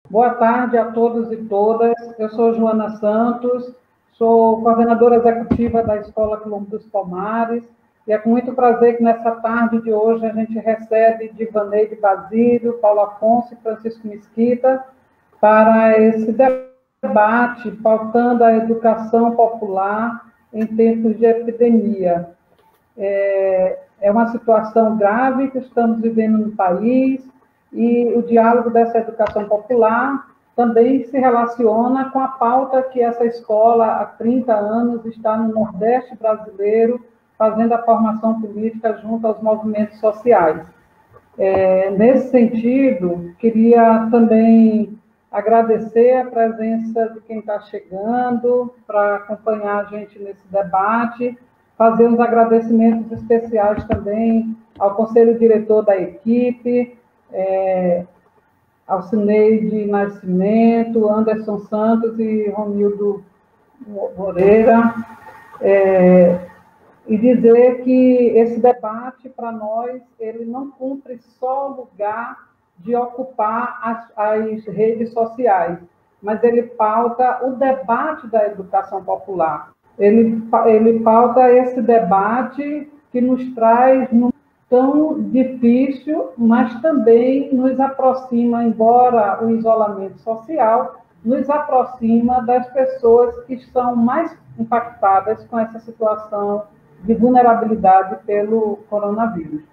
Boa tarde a todos e todas. Eu sou Joana Santos, sou coordenadora executiva da Escola Quilombo dos Palmares, e é com muito prazer que nessa tarde de hoje a gente recebe Divaneide Basílio, Paulo Afonso e Francisco Mesquita para esse debate pautando a educação popular em tempos de epidemia. É uma situação grave que estamos vivendo no país, e o diálogo dessa educação popular também se relaciona com a pauta que essa escola, há 30 anos, está no Nordeste brasileiro, fazendo a formação política junto aos movimentos sociais. Nesse sentido, queria também agradecer a presença de quem está chegando para acompanhar a gente nesse debate, fazer uns agradecimentos especiais também ao conselho diretor da equipe, Alcineide Nascimento, Anderson Santos e Romildo Moreira, e dizer que esse debate, para nós, ele não cumpre só o lugar de ocupar as redes sociais, mas ele pauta o debate da educação popular. Ele pauta esse debate que nos traz tão difícil, mas também nos aproxima, embora o isolamento social, nos aproxima das pessoas que são mais impactadas com essa situação de vulnerabilidade pelo coronavírus.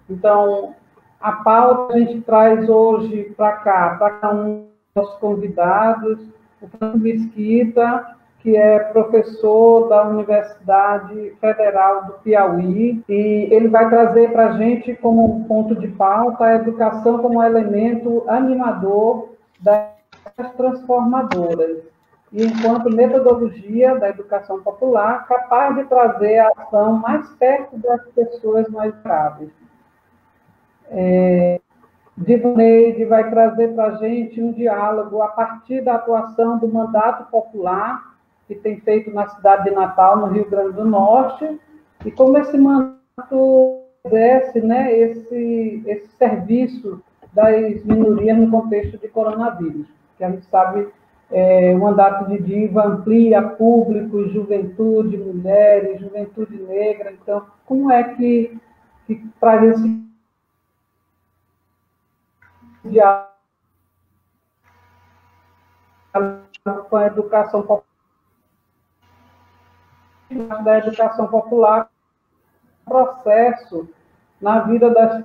Então, a pauta a gente traz hoje para cá, para cada um dos nossos convidados, o Francisco Mesquita, que é professor da Universidade Federal do Piauí, e ele vai trazer para a gente como ponto de pauta a educação como elemento animador das transformadoras, e enquanto metodologia da educação popular capaz de trazer a ação mais perto das pessoas mais graves. Divaneide vai trazer para a gente um diálogo a partir da atuação do mandato popular que tem feito na cidade de Natal, no Rio Grande do Norte, e como esse mandato exerce, né, esse serviço das minorias no contexto de coronavírus, que a gente sabe, o mandato de Diva amplia público, juventude, mulheres, juventude negra. Então, como é que traz esse diálogo com a educação popular, da educação popular, processo na vida das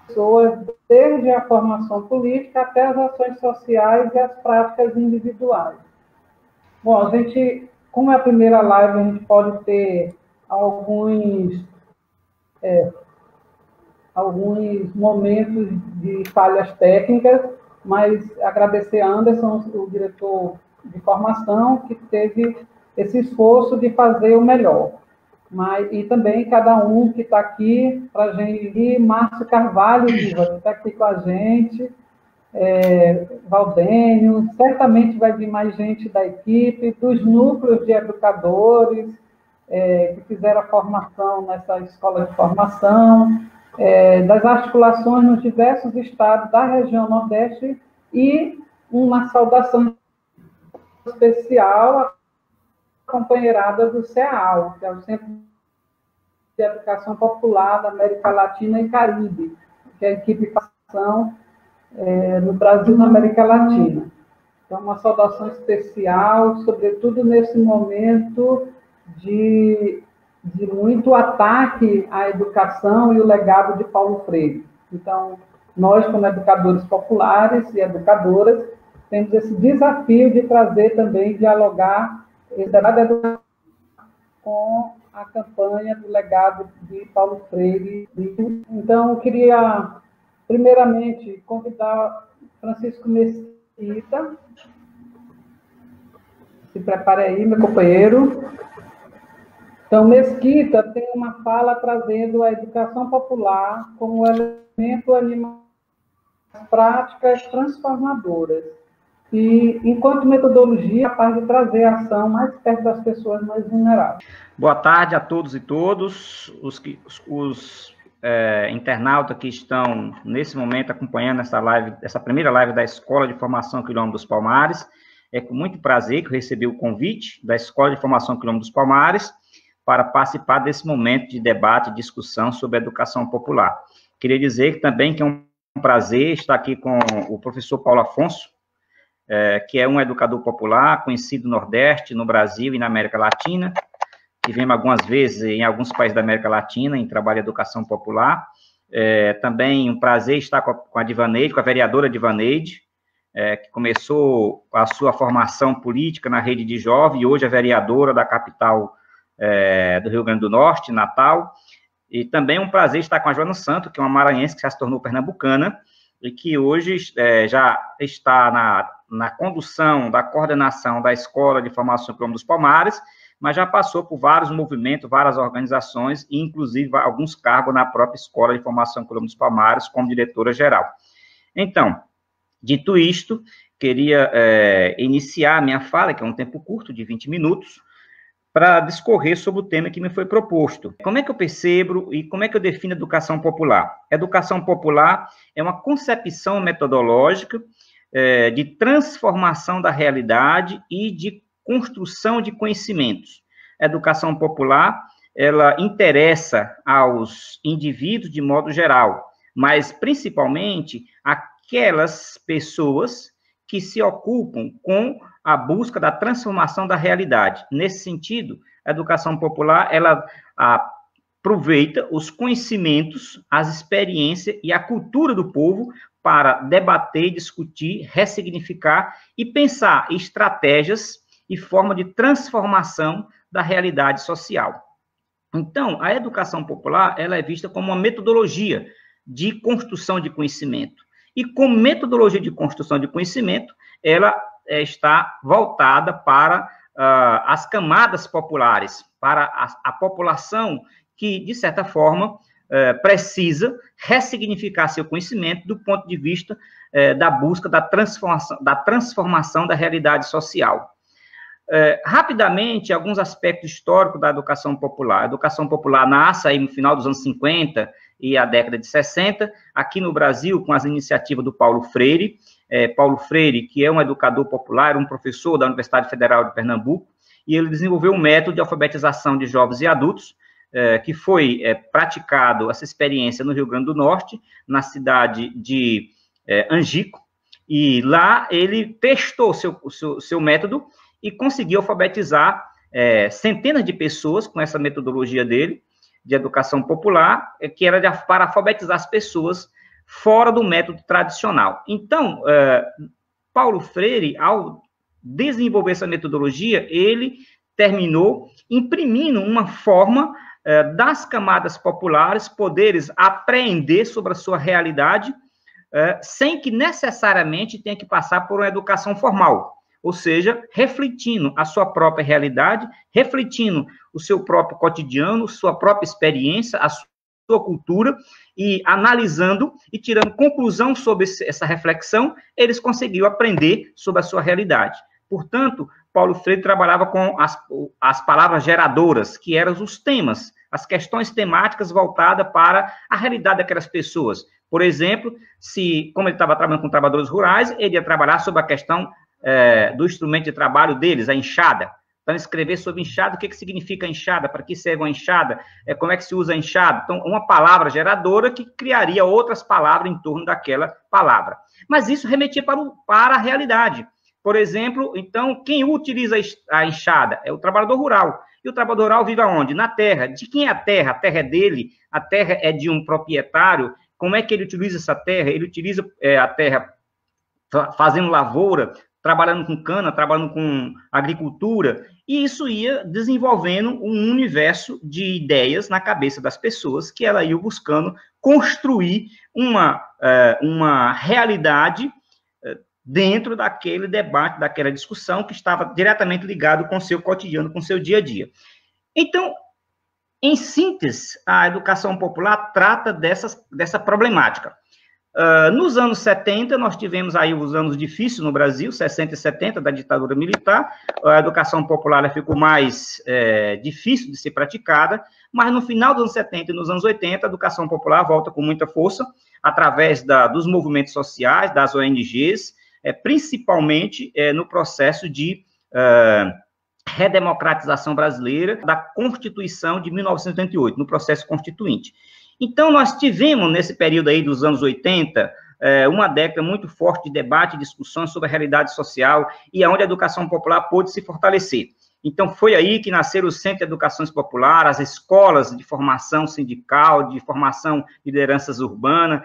pessoas, desde a formação política até as ações sociais e as práticas individuais. Bom, a gente, como é a primeira live, a gente pode ter alguns momentos de falhas técnicas, mas agradecer a Anderson, o diretor de formação, que teve esse esforço de fazer o melhor. E também cada um que está aqui para a gente, Márcio Carvalho, que está aqui com a gente, Valdênio, certamente vai vir mais gente da equipe, dos núcleos de educadores que fizeram a formação nessa escola de formação, das articulações nos diversos estados da região Nordeste, e uma saudação especial à companheirada do CEAL, que é o Centro de Educação Popular da América Latina e Caribe, que é a equipe de formação no Brasil e na América Latina. Então, uma saudação especial, sobretudo nesse momento de muito ataque à educação e o legado de Paulo Freire. Então, nós, como educadores populares e educadoras, temos esse desafio de trazer também, dialogar esse debate da educação com a campanha do legado de Paulo Freire. Então, eu queria, primeiramente, convidar Francisco Mesquita. Se prepare aí, meu companheiro. Então, Mesquita tem uma fala trazendo a educação popular como elemento animador das práticas transformadoras, e, enquanto metodologia, capaz de trazer a ação mais perto das pessoas mais vulneráveis. Boa tarde a todos e todas, os internautas que estão, nesse momento, acompanhando essa live, essa primeira live da Escola de Formação Quilombo dos Palmares. É com muito prazer que eu recebi o convite da Escola de Formação Quilombo dos Palmares para participar desse momento de debate e discussão sobre a educação popular. Queria dizer também que é um prazer estar aqui com o professor Paulo Afonso, que é um educador popular, conhecido no Nordeste, no Brasil e na América Latina. Tivemos algumas vezes em alguns países da América Latina em trabalho de educação popular. Também um prazer estar com a Divaneide, com a vereadora Divaneide, que começou a sua formação política na Rede de Jovem, e hoje é vereadora da capital do Rio Grande do Norte, Natal. E também um prazer estar com a Joana Santos, que é uma maranhense que já se tornou pernambucana, e que hoje já está na condução da coordenação da Escola de Formação Quilombo dos Palmares, mas já passou por vários movimentos, várias organizações, e inclusive alguns cargos na própria Escola de Formação Quilombo dos Palmares, como diretora-geral. Então, dito isto, queria iniciar a minha fala, que é um tempo curto, de 20 minutos, para discorrer sobre o tema que me foi proposto. Como é que eu percebo e como é que eu defino educação popular? Educação popular é uma concepção metodológica de transformação da realidade e de construção de conhecimentos. A educação popular, ela interessa aos indivíduos de modo geral, mas principalmente aquelas pessoas que se ocupam com a busca da transformação da realidade. Nesse sentido, a educação popular, ela aproveita os conhecimentos, as experiências e a cultura do povo para debater, discutir, ressignificar e pensar estratégias e forma de transformação da realidade social. Então, a educação popular, ela é vista como uma metodologia de construção de conhecimento. E como metodologia de construção de conhecimento, ela está voltada para as camadas populares, para a população que, de certa forma, precisa ressignificar seu conhecimento do ponto de vista da busca da transformação da realidade social. Rapidamente, alguns aspectos históricos da educação popular. A educação popular nasce aí no final dos anos 50 e a década de 60, aqui no Brasil, com as iniciativas do Paulo Freire. Paulo Freire, que é um educador popular, um professor da Universidade Federal de Pernambuco, e ele desenvolveu um método de alfabetização de jovens e adultos, que foi praticado, essa experiência, no Rio Grande do Norte, na cidade de Angico, e lá ele testou seu método e conseguiu alfabetizar centenas de pessoas com essa metodologia dele, de educação popular, que era para alfabetizar as pessoas fora do método tradicional. Então, Paulo Freire, ao desenvolver essa metodologia, ele terminou imprimindo uma forma das camadas populares poderem aprender sobre a sua realidade, sem que necessariamente tenha que passar por uma educação formal. Ou seja, refletindo a sua própria realidade, refletindo o seu próprio cotidiano, sua própria experiência, a sua cultura, e analisando e tirando conclusão sobre essa reflexão, eles conseguiram aprender sobre a sua realidade. Portanto, Paulo Freire trabalhava com as palavras geradoras, que eram os temas, as questões temáticas voltadas para a realidade daquelas pessoas. Por exemplo, como ele estava trabalhando com trabalhadores rurais, ele ia trabalhar sobre a questão do instrumento de trabalho deles, a enxada. Então, escrever sobre enxada, o que significa enxada, para que serve uma enxada, como é que se usa a enxada. Então, uma palavra geradora que criaria outras palavras em torno daquela palavra. Mas isso remetia para a realidade. Por exemplo, então, quem utiliza a enxada é o trabalhador rural. E o trabalhador rural vive aonde? Na terra. De quem é a terra? A terra é dele, a terra é de um proprietário. Como é que ele utiliza essa terra? Ele utiliza a terra fazendo lavoura, trabalhando com cana, trabalhando com agricultura, e isso ia desenvolvendo um universo de ideias na cabeça das pessoas, que ela ia buscando construir uma realidade dentro daquele debate, daquela discussão, que estava diretamente ligado com o seu cotidiano, com o seu dia a dia. Então, em síntese, a educação popular trata dessa problemática. Nos anos 70, nós tivemos aí os anos difíceis no Brasil, 60 e 70, da ditadura militar. A educação popular ficou mais difícil de ser praticada, mas no final dos anos 70 e nos anos 80, a educação popular volta com muita força, através dos movimentos sociais, das ONGs, principalmente no processo de redemocratização brasileira, da Constituição de 1988, no processo constituinte. Então, nós tivemos, nesse período aí dos anos 80, uma década muito forte de debate e discussões sobre a realidade social e onde a educação popular pôde se fortalecer. Então, foi aí que nasceram os centros de educação popular, as escolas de formação sindical, de formação de lideranças urbanas,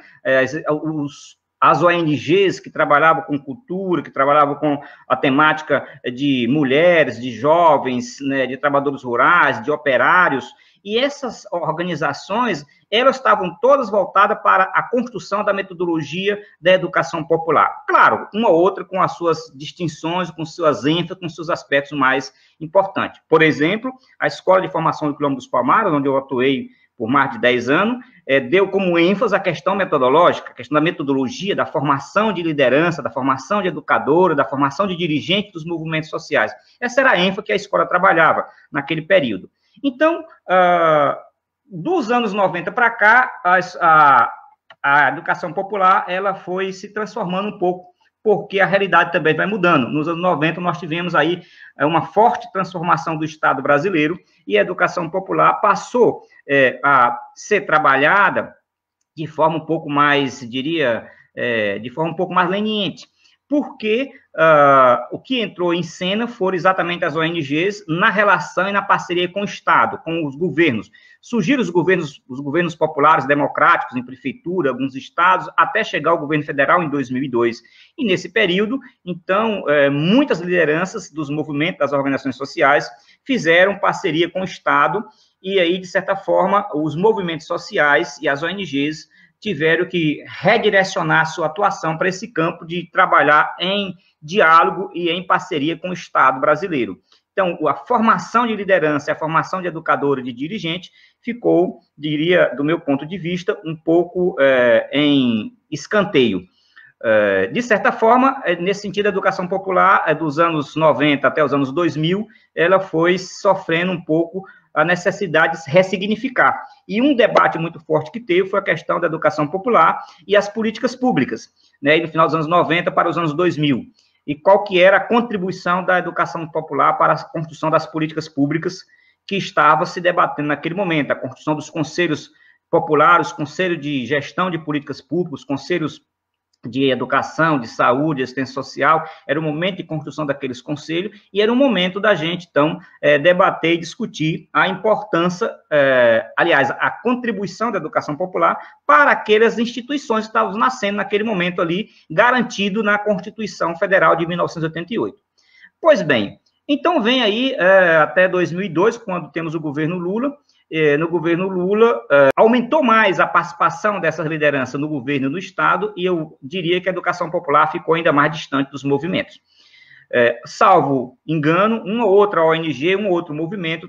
as ONGs que trabalhavam com cultura, que trabalhavam com a temática de mulheres, de jovens, né, de trabalhadores rurais, de operários. E essas organizações, elas estavam todas voltadas para a construção da metodologia da educação popular. Claro, uma ou outra com as suas distinções, com suas ênfases, com seus aspectos mais importantes. Por exemplo, a Escola de Formação do Quilombo dos Palmares, onde eu atuei por mais de 10 anos, deu como ênfase a questão metodológica, a questão da metodologia, da formação de liderança, da formação de educadora, da formação de dirigente dos movimentos sociais. Essa era a ênfase que a escola trabalhava naquele período. Então, dos anos 90 para cá, a educação popular ela foi se transformando um pouco, porque a realidade também vai mudando. Nos anos 90, nós tivemos aí uma forte transformação do Estado brasileiro e a educação popular passou a ser trabalhada de forma um pouco mais, diria, de forma um pouco mais leniente, porque o que entrou em cena foram exatamente as ONGs na relação e na parceria com o Estado, com os governos. Surgiram os governos populares democráticos em prefeitura, alguns estados, até chegar ao governo federal em 2002. E nesse período, então, muitas lideranças dos movimentos das organizações sociais fizeram parceria com o Estado e aí, de certa forma, os movimentos sociais e as ONGs tiveram que redirecionar sua atuação para esse campo de trabalhar em diálogo e em parceria com o Estado brasileiro. Então, a formação de liderança, a formação de educador e de dirigente ficou, diria, do meu ponto de vista, um pouco em escanteio. De certa forma, nesse sentido, a educação popular, dos anos 90 até os anos 2000, ela foi sofrendo um pouco a necessidade de se ressignificar. E um debate muito forte que teve foi a questão da educação popular e as políticas públicas, né, no final dos anos 90 para os anos 2000. E qual que era a contribuição da educação popular para a construção das políticas públicas que estava se debatendo naquele momento, a construção dos conselhos populares, conselho de gestão de políticas públicas, os conselhos de educação, de saúde, assistência social, era o momento de construção daqueles conselhos, e era o momento da gente, então, debater e discutir a importância, aliás, a contribuição da educação popular para aquelas instituições que estavam nascendo naquele momento ali, garantido na Constituição Federal de 1988. Pois bem, então vem aí até 2002, quando temos o governo Lula. No governo Lula, aumentou mais a participação dessas lideranças no governo e no Estado, e eu diria que a educação popular ficou ainda mais distante dos movimentos. Salvo engano, uma outra ONG, um outro movimento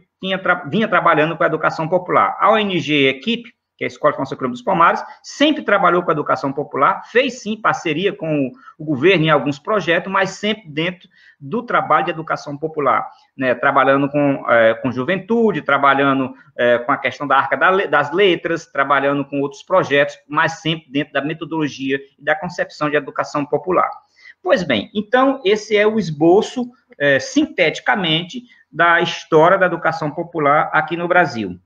vinha trabalhando com a educação popular. A ONG Equipe, que é a Escola de Formação do Quilombo dos Palmares, sempre trabalhou com a educação popular, fez sim parceria com o governo em alguns projetos, mas sempre dentro do trabalho de educação popular, né, trabalhando com juventude, trabalhando com a questão da Arca das Letras, trabalhando com outros projetos, mas sempre dentro da metodologia e da concepção de educação popular. Pois bem, então, esse é o esboço, sinteticamente, da história da educação popular aqui no Brasil.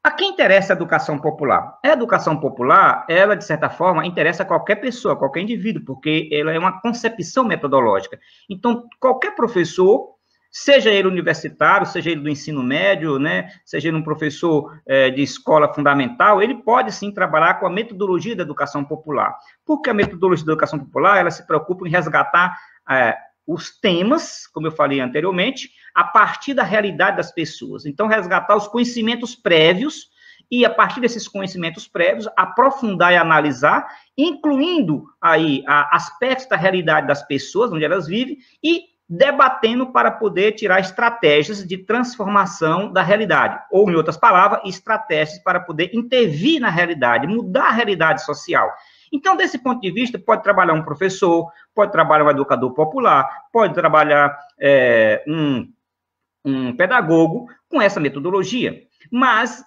A quem interessa a educação popular? A educação popular, ela, de certa forma, interessa a qualquer pessoa, a qualquer indivíduo, porque ela é uma concepção metodológica. Então, qualquer professor, seja ele universitário, seja ele do ensino médio, né, seja ele um professor de escola fundamental, ele pode, sim, trabalhar com a metodologia da educação popular. Porque a metodologia da educação popular, ela se preocupa em resgatar os temas, como eu falei anteriormente, a partir da realidade das pessoas. Então, resgatar os conhecimentos prévios e, a partir desses conhecimentos prévios, aprofundar e analisar, incluindo aí aspectos da realidade das pessoas, onde elas vivem, e debatendo para poder tirar estratégias de transformação da realidade, ou, em outras palavras, estratégias para poder intervir na realidade, mudar a realidade social. Então, desse ponto de vista, pode trabalhar um professor, pode trabalhar um educador popular, pode trabalhar um pedagogo com essa metodologia. Mas,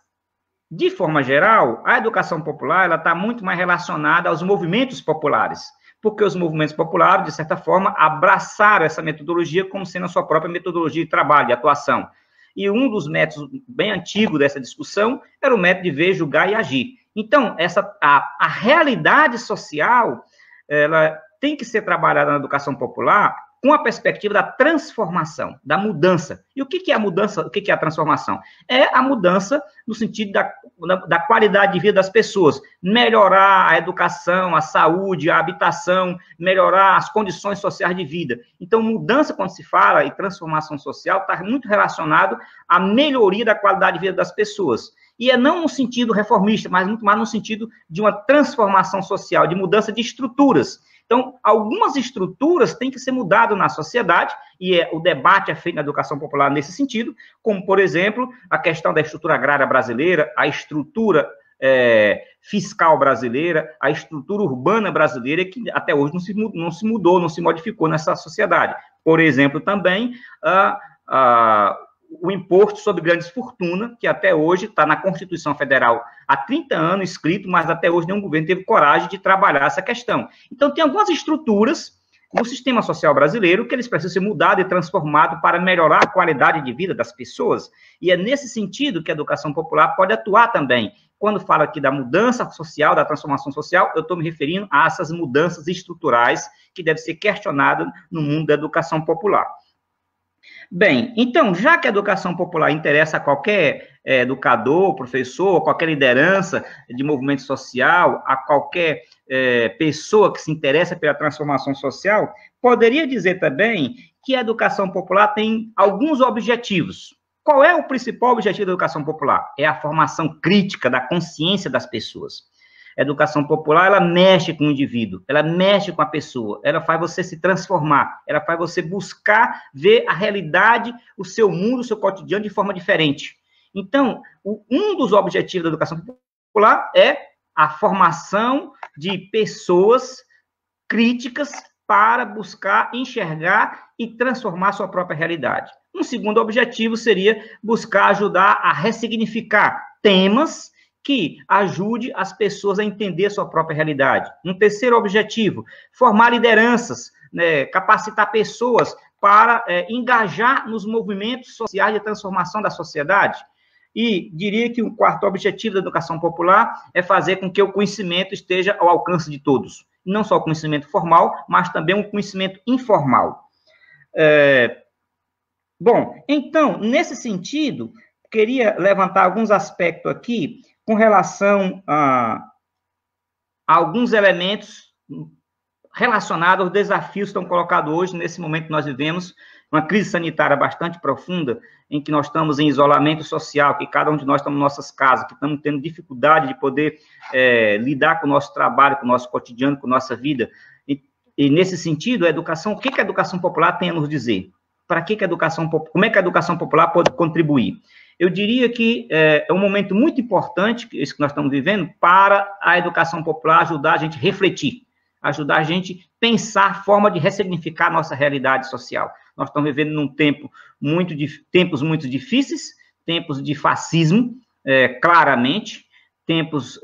de forma geral, a educação popular ela está muito mais relacionada aos movimentos populares, porque os movimentos populares, de certa forma, abraçaram essa metodologia como sendo a sua própria metodologia de trabalho, de atuação. E um dos métodos bem antigos dessa discussão era o método de ver, julgar e agir. Então, a realidade social, ela tem que ser trabalhada na educação popular com a perspectiva da transformação, da mudança. E o que é a mudança, o que é a transformação? É a mudança no sentido da qualidade de vida das pessoas, melhorar a educação, a saúde, a habitação, melhorar as condições sociais de vida. Então, mudança, quando se fala em transformação social, está muito relacionado à melhoria da qualidade de vida das pessoas. E é não no sentido reformista, mas muito mais no sentido de uma transformação social, de mudança de estruturas. Então, algumas estruturas têm que ser mudadas na sociedade, e o debate é feito na educação popular nesse sentido, como, por exemplo, a questão da estrutura agrária brasileira, a estrutura fiscal brasileira, a estrutura urbana brasileira, que até hoje não se mudou, não se modificou nessa sociedade. Por exemplo, também o imposto sobre grandes fortunas, que até hoje está na Constituição Federal há 30 anos escrito, mas até hoje nenhum governo teve coragem de trabalhar essa questão. Então, tem algumas estruturas no sistema social brasileiro que eles precisam ser mudados e transformados para melhorar a qualidade de vida das pessoas. E é nesse sentido que a educação popular pode atuar também. Quando falo aqui da mudança social, da transformação social, eu estou me referindo a essas mudanças estruturais que devem ser questionadas no mundo da educação popular. Bem, então, já que a educação popular interessa a qualquer educador, professor, qualquer liderança de movimento social, a qualquer pessoa que se interessa pela transformação social, poderia dizer também que a educação popular tem alguns objetivos. Qual é o principal objetivo da educação popular? É a formação crítica da consciência das pessoas. A educação popular, ela mexe com o indivíduo, ela mexe com a pessoa, ela faz você se transformar, ela faz você buscar ver a realidade, o seu mundo, o seu cotidiano de forma diferente. Então, um dos objetivos da educação popular é a formação de pessoas críticas para buscar enxergar e transformar sua própria realidade. Um segundo objetivo seria buscar ajudar a ressignificar temas que ajude as pessoas a entender a sua própria realidade. Um terceiro objetivo, formar lideranças, né, capacitar pessoas para engajar nos movimentos sociais de transformação da sociedade. E diria que o quarto objetivo da educação popular é fazer com que o conhecimento esteja ao alcance de todos. Não só o conhecimento formal, mas também um conhecimento informal. Bom, então, nesse sentido, queria levantar alguns aspectos aqui com relação a alguns elementos relacionados aos desafios que estão colocados hoje, nesse momento que nós vivemos, uma crise sanitária bastante profunda, em que nós estamos em isolamento social, que cada um de nós estamos em nossas casas, que estamos tendo dificuldade de poder lidar com o nosso trabalho, com o nosso cotidiano, com a nossa vida. E nesse sentido, a educação, o que a educação popular tem a nos dizer? Para que a educação, como é que a educação popular pode contribuir? Eu diria que é um momento muito importante, esse que nós estamos vivendo, para a educação popular ajudar a gente a refletir, ajudar a gente a pensar a forma de ressignificar a nossa realidade social. Nós estamos vivendo num tempos muito difíceis, tempos de fascismo, claramente, tempos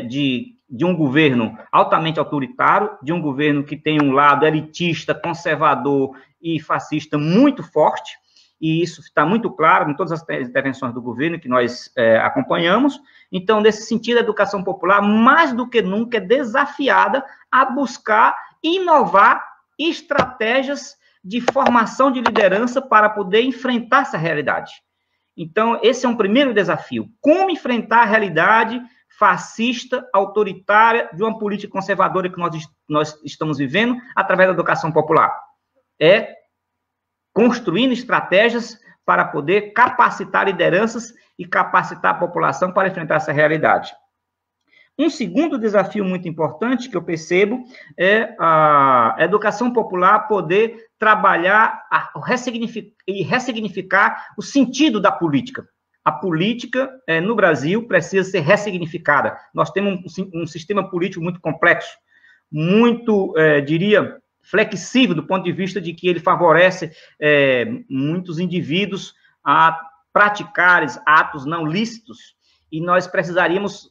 de um governo altamente autoritário, de um governo que tem um lado elitista, conservador e fascista muito forte, e isso está muito claro em todas as intervenções do governo que nós acompanhamos. Então, nesse sentido, a educação popular, mais do que nunca, é desafiada a buscar inovar estratégias de formação de liderança para poder enfrentar essa realidade. Então, esse é um primeiro desafio. Como enfrentar a realidade fascista, autoritária, de uma política conservadora que nós estamos vivendo através da educação popular? Construindo estratégias para poder capacitar lideranças e capacitar a população para enfrentar essa realidade. Um segundo desafio muito importante que eu percebo é a educação popular poder trabalhar e ressignificar o sentido da política. a política no Brasil precisa ser ressignificada. Nós temos um sistema político muito complexo, muito, diria, flexível do ponto de vista de que ele favorece muitos indivíduos a praticarem atos não lícitos, e nós precisaríamos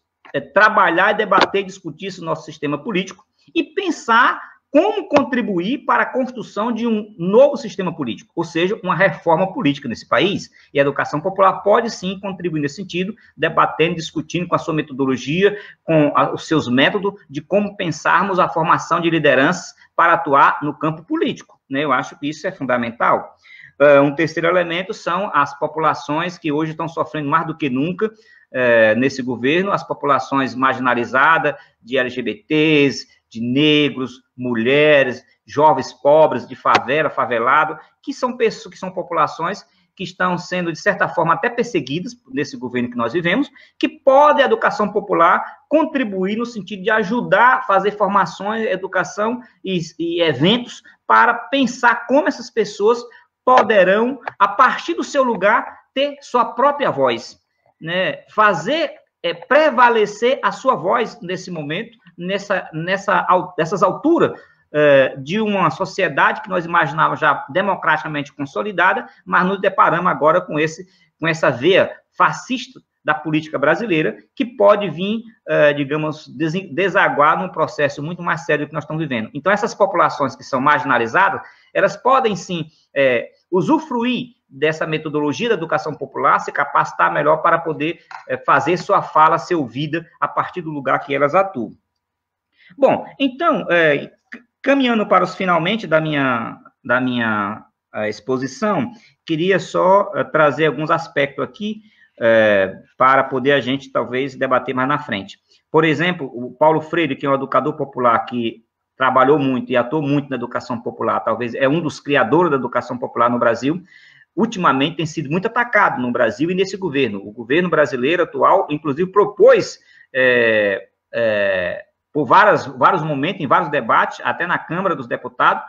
trabalhar, debater e discutir esse nosso sistema político e pensar como contribuir para a construção de um novo sistema político, ou seja, uma reforma política nesse país. E a educação popular pode, sim, contribuir nesse sentido, debatendo, discutindo com a sua metodologia, com os seus métodos, de como pensarmos a formação de lideranças para atuar no campo político, né? Eu acho que isso é fundamental. Um terceiro elemento são as populações que hoje estão sofrendo mais do que nunca nesse governo, as populações marginalizadas, de LGBTs, de negros, mulheres, jovens pobres, de favela, favelado, que são pessoas, que são populações que estão sendo, de certa forma, até perseguidas nesse governo que nós vivemos, que pode a educação popular contribuir no sentido de ajudar a fazer formações, educação e eventos para pensar como essas pessoas poderão, a partir do seu lugar, ter sua própria voz, né? Fazer prevalecer a sua voz nesse momento, nessas alturas de uma sociedade que nós imaginávamos já democraticamente consolidada, mas nos deparamos agora com essa veia fascista da política brasileira, que pode vir, digamos, desaguar num processo muito mais sério do que nós estamos vivendo. Então, essas populações que são marginalizadas, elas podem, sim, usufruir dessa metodologia da educação popular, se capacitar melhor para poder fazer sua fala ser ouvida a partir do lugar que elas atuam. Bom, então, caminhando para os finalmente da minha exposição, queria só trazer alguns aspectos aqui para poder a gente, talvez, debater mais na frente. Por exemplo, o Paulo Freire, que é um educador popular que trabalhou muito e atuou muito na educação popular, talvez é um dos criadores da educação popular no Brasil, ultimamente tem sido muito atacado no Brasil e nesse governo. O governo brasileiro atual, inclusive, propôs, por vários momentos, em vários debates, até na Câmara dos Deputados,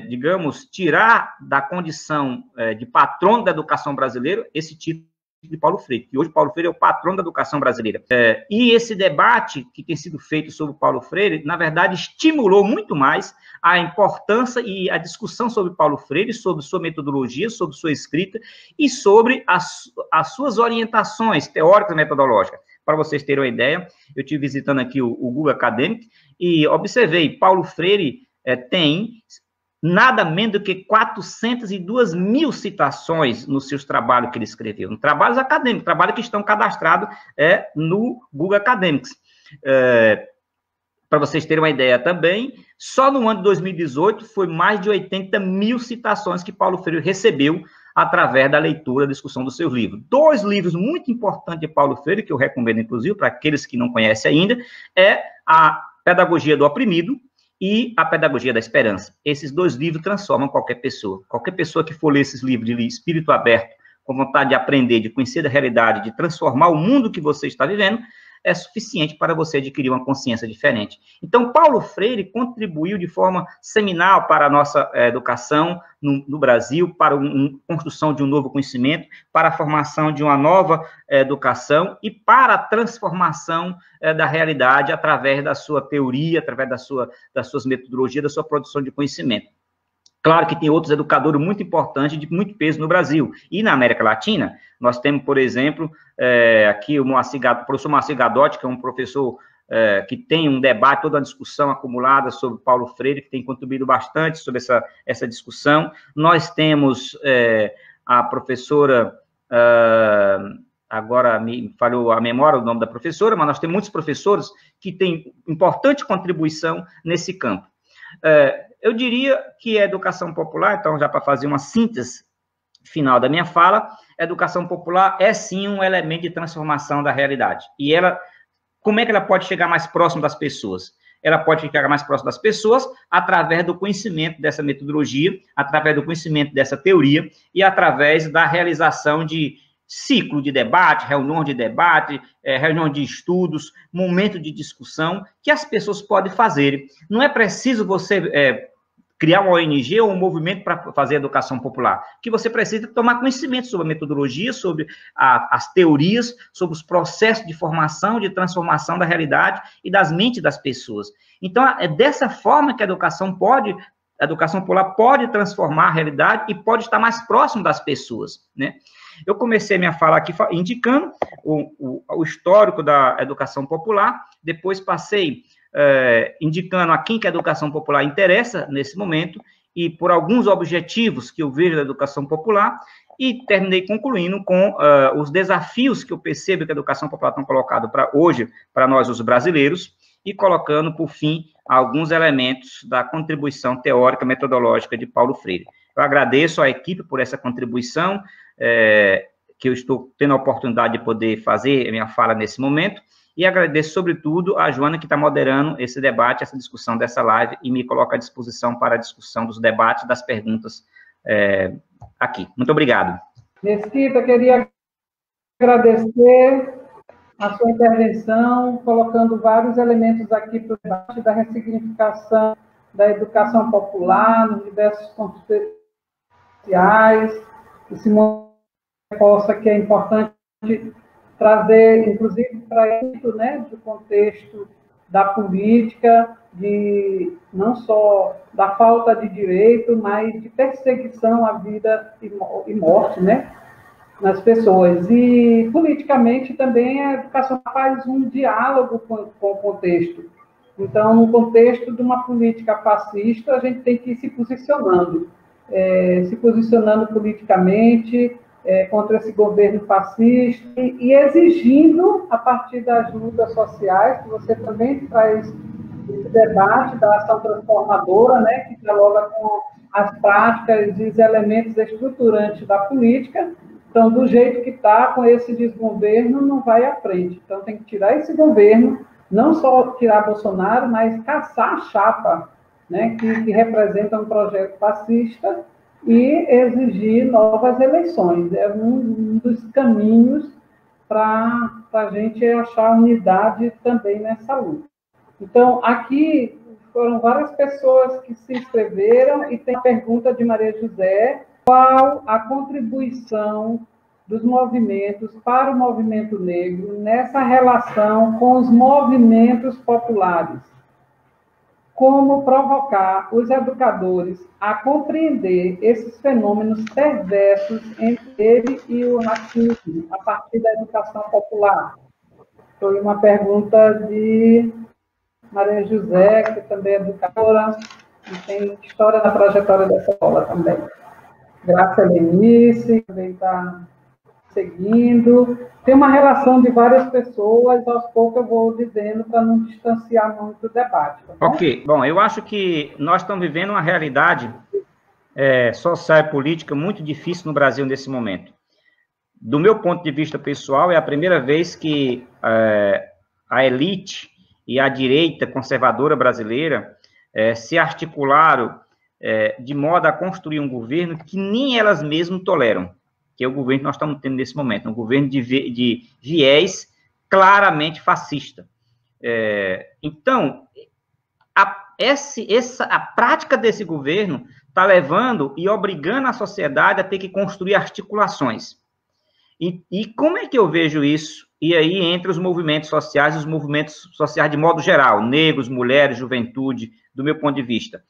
digamos, tirar da condição de patrono da educação brasileira esse título de Paulo Freire, que hoje Paulo Freire é o patrono da educação brasileira. E esse debate que tem sido feito sobre Paulo Freire, na verdade, estimulou muito mais a importância e a discussão sobre Paulo Freire, sobre sua metodologia, sobre sua escrita e sobre as suas orientações teóricas e metodológicas. Para vocês terem uma ideia, eu estive visitando aqui o Google Academic e observei, Paulo Freire tem nada menos do que 402 mil citações nos seus trabalhos que ele escreveu, trabalhos acadêmicos, trabalhos que estão cadastrados no Google Academics. Para vocês terem uma ideia também, só no ano de 2018 foi mais de 80 mil citações que Paulo Freire recebeu através da leitura, da discussão dos seus livros. 2 livros muito importantes de Paulo Freire, que eu recomendo, inclusive, para aqueles que não conhecem ainda, é a Pedagogia do Oprimido e a Pedagogia da Esperança. Esses 2 livros transformam qualquer pessoa. Qualquer pessoa que for ler esses livros de espírito aberto, com vontade de aprender, de conhecer a realidade, de transformar o mundo que você está vivendo, é suficiente para você adquirir uma consciência diferente. Então, Paulo Freire contribuiu de forma seminal para a nossa educação no Brasil, para a construção de um novo conhecimento, para a formação de uma nova educação e para a transformação da realidade através da sua teoria, através das suas metodologias, da sua produção de conhecimento. Claro que tem outros educadores muito importantes, de muito peso no Brasil. E na América Latina, nós temos, por exemplo, aqui o professor Moacir Gadotti, que é um professor que tem um debate, toda uma discussão acumulada sobre Paulo Freire, que tem contribuído bastante sobre essa discussão. Nós temos a professora, agora me falhou a memória o nome da professora, mas nós temos muitos professores que têm importante contribuição nesse campo. Eu diria que a educação popular, então, já para fazer uma síntese final da minha fala, a educação popular é, sim, um elemento de transformação da realidade. E como é que ela pode chegar mais próximo das pessoas? Ela pode chegar mais próximo das pessoas através do conhecimento dessa metodologia, através do conhecimento dessa teoria e através da realização de ciclo de debate, reunião de debate, reunião de estudos, momento de discussão que as pessoas podem fazer. Não é preciso você criar uma ONG ou um movimento para fazer educação popular? Que você precisa tomar conhecimento sobre a metodologia, sobre as teorias, sobre os processos de formação, de transformação da realidade e das mentes das pessoas. Então, é dessa forma que a educação popular pode transformar a realidade e pode estar mais próximo das pessoas, né? Eu comecei minha fala aqui indicando o histórico da educação popular, depois passei indicando a quem que a educação popular interessa nesse momento, e por alguns objetivos que eu vejo da educação popular, e terminei concluindo com os desafios que eu percebo que a educação popular está colocado hoje, para nós, os brasileiros, e colocando, por fim, alguns elementos da contribuição teórica metodológica de Paulo Freire. Eu agradeço à equipe por essa contribuição, que eu estou tendo a oportunidade de poder fazer a minha fala nesse momento, e agradeço, sobretudo, a Joana, que está moderando esse debate, essa discussão dessa live, e me coloca à disposição para a discussão dos debates, das perguntas aqui. Muito obrigado. Mesquita, queria agradecer a sua intervenção, colocando vários elementos aqui para o debate da ressignificação da educação popular nos diversos pontos sociais. Esse reforça que é importante trazer, inclusive, para isso, né, do contexto da política, não só da falta de direito, mas de perseguição à vida e morte, né, nas pessoas. E, politicamente, também a educação faz um diálogo com o contexto. Então, no contexto de uma política fascista, a gente tem que ir se posicionando politicamente contra esse governo fascista e exigindo, a partir das lutas sociais, que você também traz esse debate da ação transformadora, né, que dialoga com as práticas e os elementos estruturantes da política. Então, do jeito que está, com esse desgoverno, não vai à frente. Então, tem que tirar esse governo, não só tirar Bolsonaro, mas caçar a chapa, né, que representa um projeto fascista, e exigir novas eleições. É um dos caminhos para a gente achar unidade também nessa luta. Então, aqui foram várias pessoas que se inscreveram, e tem a pergunta de Maria José: qual a contribuição dos movimentos para o movimento negro nessa relação com os movimentos populares? Como provocar os educadores a compreender esses fenômenos perversos entre ele e o racismo, a partir da educação popular? Foi uma pergunta de Maria José, que também é educadora, e tem história da trajetória dessa escola também. Graça Lenice, também está seguindo. Tem uma relação de várias pessoas, aos poucos eu vou dizendo para não distanciar muito o debate. Tá bom? Ok, bom, eu acho que nós estamos vivendo uma realidade social e política muito difícil no Brasil nesse momento. Do meu ponto de vista pessoal, é a primeira vez que a elite e a direita conservadora brasileira se articularam de modo a construir um governo que nem elas mesmas toleram, que é o governo que nós estamos tendo nesse momento, um governo de viés claramente fascista. Então, a prática desse governo está levando e obrigando a sociedade a ter que construir articulações. E como é que eu vejo isso? E aí, entre os movimentos sociais e os movimentos sociais de modo geral, negros, mulheres, juventude, do meu ponto de vista,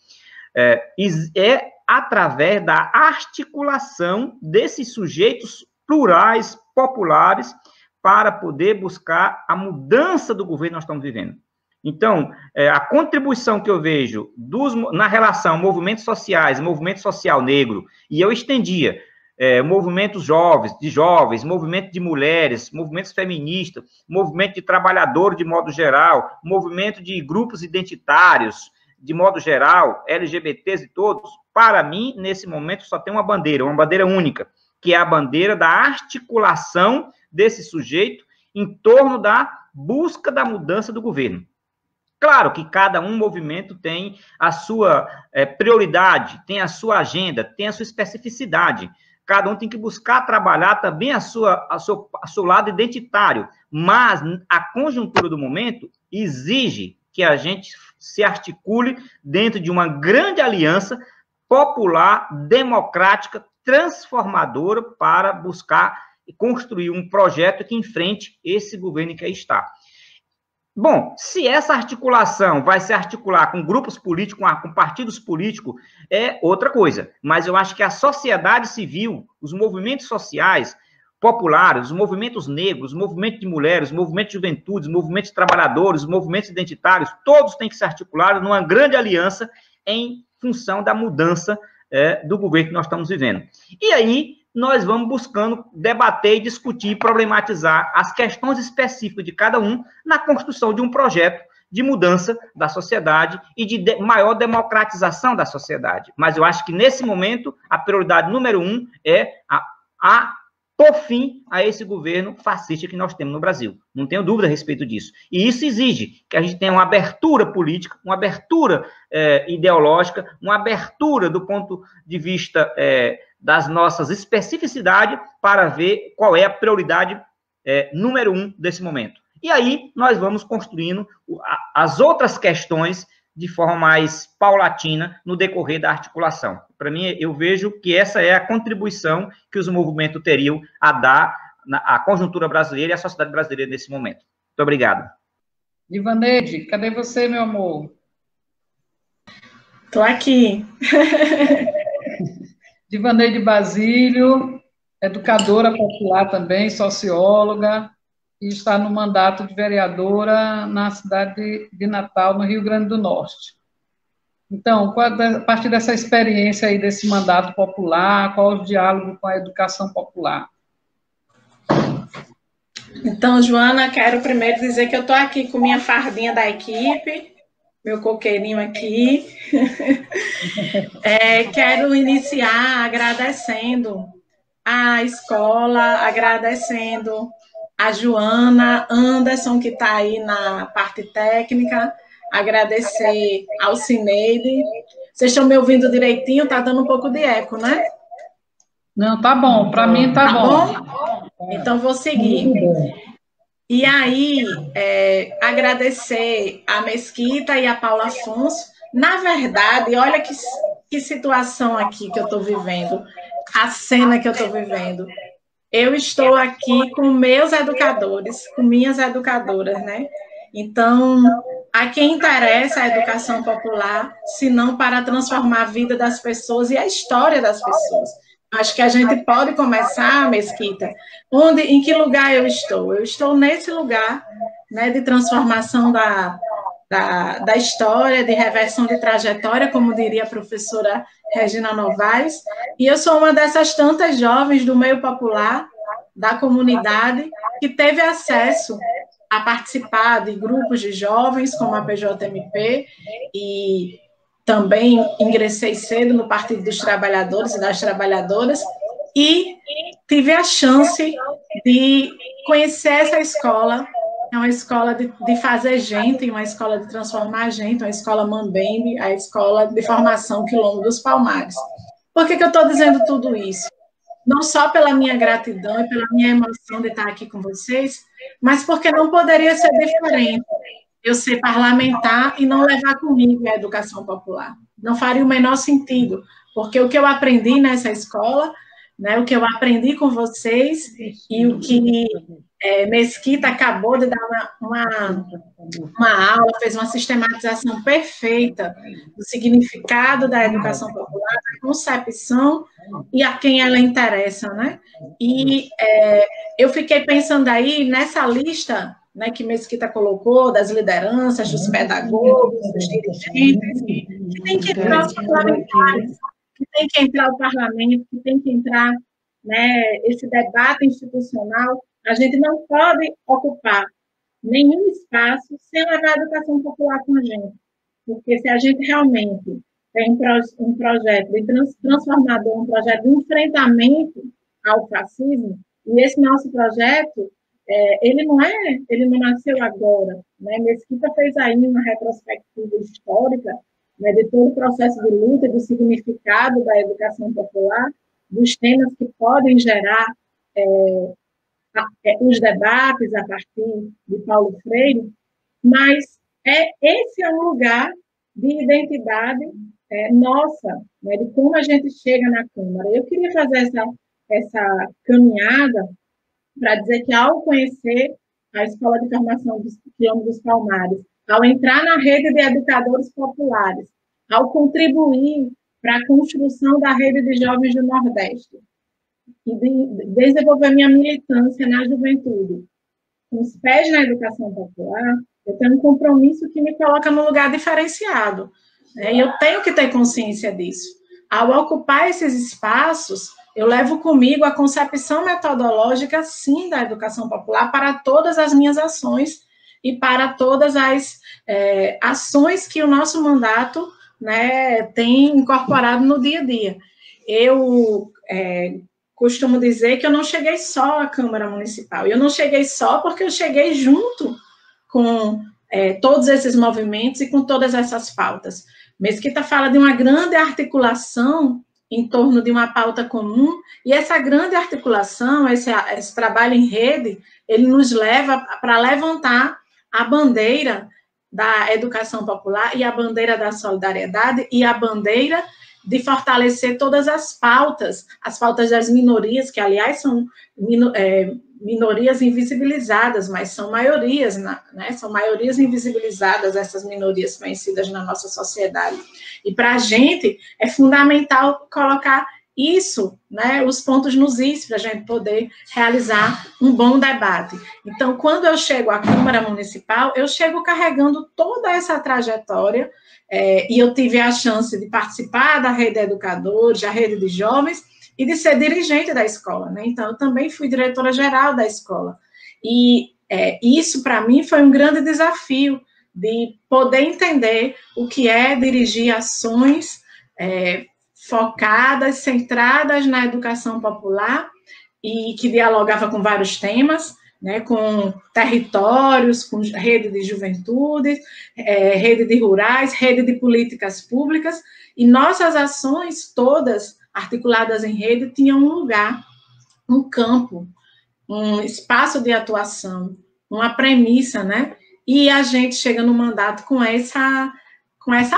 através da articulação desses sujeitos plurais, populares, para poder buscar a mudança do governo que nós estamos vivendo. Então, a contribuição que eu vejo na relação movimentos sociais, movimento social negro, e eu estendia movimentos jovens, movimento de mulheres, movimentos feministas, movimento de trabalhadores de modo geral, movimento de grupos identitários, de modo geral, LGBTs e todos, para mim, nesse momento, só tem uma bandeira única, que é a bandeira da articulação desse sujeito em torno da busca da mudança do governo. Claro que cada movimento tem a sua prioridade, tem a sua agenda, tem a sua especificidade. Cada um tem que buscar trabalhar também a seu lado identitário, mas a conjuntura do momento exige que a gente se articule dentro de uma grande aliança popular, democrática, transformadora, para buscar e construir um projeto que enfrente esse governo que aí está. Bom, se essa articulação vai se articular com grupos políticos, com partidos políticos, é outra coisa. Mas eu acho que a sociedade civil, os movimentos sociais populares, os movimentos negros, os movimentos de mulheres, os movimentos de juventude, os movimentos de trabalhadores, os movimentos identitários, todos têm que se articular numa grande aliança em função da mudança do governo que nós estamos vivendo. E aí, nós vamos buscando debater e discutir, problematizar as questões específicas de cada um na construção de um projeto de mudança da sociedade e de maior democratização da sociedade. Mas eu acho que, nesse momento, a prioridade número 1 é pôr fim a esse governo fascista que nós temos no Brasil. Não tenho dúvida a respeito disso. E isso exige que a gente tenha uma abertura política, uma abertura ideológica, uma abertura do ponto de vista das nossas especificidades para ver qual é a prioridade número 1 desse momento. E aí nós vamos construindo as outras questões de forma mais paulatina no decorrer da articulação. Para mim, eu vejo que essa é a contribuição que os movimentos teriam a dar à conjuntura brasileira e à sociedade brasileira nesse momento. Muito obrigado. Ivaneide, cadê você, meu amor? Estou aqui. Ivaneide Basílio, educadora popular também, socióloga, e está no mandato de vereadora na cidade de Natal, no Rio Grande do Norte. Então, a partir dessa experiência aí, desse mandato popular, qual o diálogo com a educação popular? Então, Joana, quero primeiro dizer que eu estou aqui com minha fardinha da equipe, meu coqueirinho aqui. Quero iniciar agradecendo a escola, agradecendo a Joana, Anderson, que está aí na parte técnica, agradecer ao Cineide. Vocês estão me ouvindo direitinho? Está dando um pouco de eco, né? Não, tá bom, para mim tá bom. Então, vou seguir. E aí, agradecer a Mesquita e a Paula Afonso. Na verdade, olha que situação aqui que eu estou vivendo, a cena que eu estou vivendo. Eu estou aqui com meus educadores, com minhas educadoras, né? Então, a quem interessa a educação popular, se não para transformar a vida das pessoas e a história das pessoas. Acho que a gente pode começar, Mesquita, em que lugar eu estou? Eu estou nesse lugar, né, de transformação da história, de reversão de trajetória, como diria a professora Regina Novaes, e eu sou uma dessas tantas jovens do meio popular, da comunidade, que teve acesso a participar de grupos de jovens, como a PJMP, e também ingressei cedo no Partido dos Trabalhadores e das Trabalhadoras, e tive a chance de conhecer essa escola. É uma escola de fazer gente, uma escola de transformar gente, uma escola Mambembe, a escola de formação Quilombo dos Palmares. Por que eu estou dizendo tudo isso? Não só pela minha gratidão e pela minha emoção de estar aqui com vocês, mas porque não poderia ser diferente eu ser parlamentar e não levar comigo a educação popular. Não faria o menor sentido, porque o que eu aprendi nessa escola, né, o que eu aprendi com vocês e o que Mesquita acabou de dar uma aula, fez uma sistematização perfeita do significado da educação popular, da concepção e a quem ela interessa, né? E eu fiquei pensando aí nessa lista, né, que Mesquita colocou, das lideranças, dos pedagogos, dos dirigentes, que tem que entrar os parlamentares, que tem que entrar o parlamento, que tem que entrar, né, esse debate institucional. A gente não pode ocupar nenhum espaço sem levar a educação popular com a gente, porque se a gente realmente tem um projeto de transformador, um projeto de enfrentamento ao fascismo, e esse nosso projeto, ele não nasceu agora, né? Mesquita fez aí uma retrospectiva histórica, né, de todo o processo de luta, do significado da educação popular, dos temas que podem gerar os debates a partir de Paulo Freire, mas Esse é um lugar de identidade nossa, né, de como a gente chega na Câmara. Eu queria fazer essa caminhada para dizer que, ao conhecer a Escola de Formação dos Quilombo dos Palmares, ao entrar na rede de educadores populares, ao contribuir para a construção da rede de jovens do Nordeste, e de desenvolver minha militância na juventude, com os pés na educação popular, eu tenho um compromisso que me coloca num lugar diferenciado, né? E eu tenho que ter consciência disso. Ao ocupar esses espaços, eu levo comigo a concepção metodológica, sim, da educação popular para todas as minhas ações e para todas as ações que o nosso mandato, né, tem incorporado no dia a dia. Eu costumo dizer que eu não cheguei só à Câmara Municipal. Eu não cheguei só porque eu cheguei junto com todos esses movimentos e com todas essas pautas. Mesquita fala de uma grande articulação em torno de uma pauta comum, e essa grande articulação, esse trabalho em rede, ele nos leva para levantar a bandeira da educação popular e a bandeira da solidariedade e a bandeira de fortalecer todas as pautas das minorias, que, aliás, são minorias invisibilizadas, mas são maiorias, né? São maiorias invisibilizadas, essas minorias conhecidas na nossa sociedade. E para a gente é fundamental colocar isso, né, os pontos nos is, para a gente poder realizar um bom debate. Então, quando eu chego à Câmara Municipal, eu chego carregando toda essa trajetória, e eu tive a chance de participar da rede de educadores, da rede de jovens, e de ser dirigente da escola, né? Então, eu também fui diretora-geral da escola. E isso, para mim, foi um grande desafio, de poder entender o que é dirigir ações focadas, centradas na educação popular, e que dialogava com vários temas, né, com territórios, com rede de juventude, rede de rurais, rede de políticas públicas, e nossas ações todas, articuladas em rede, tinham um lugar, um campo, um espaço de atuação, uma premissa, né? E a gente chega no mandato com essa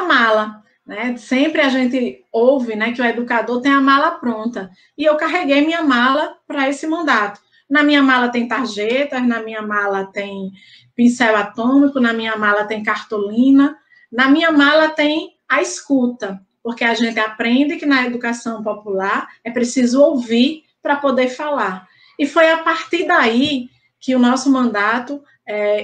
mala, né? Sempre a gente ouve, né, que o educador tem a mala pronta, e eu carreguei minha mala para esse mandato. Na minha mala tem tarjetas, na minha mala tem pincel atômico, na minha mala tem cartolina, na minha mala tem a escuta, porque a gente aprende que na educação popular é preciso ouvir para poder falar. E foi a partir daí que o nosso mandato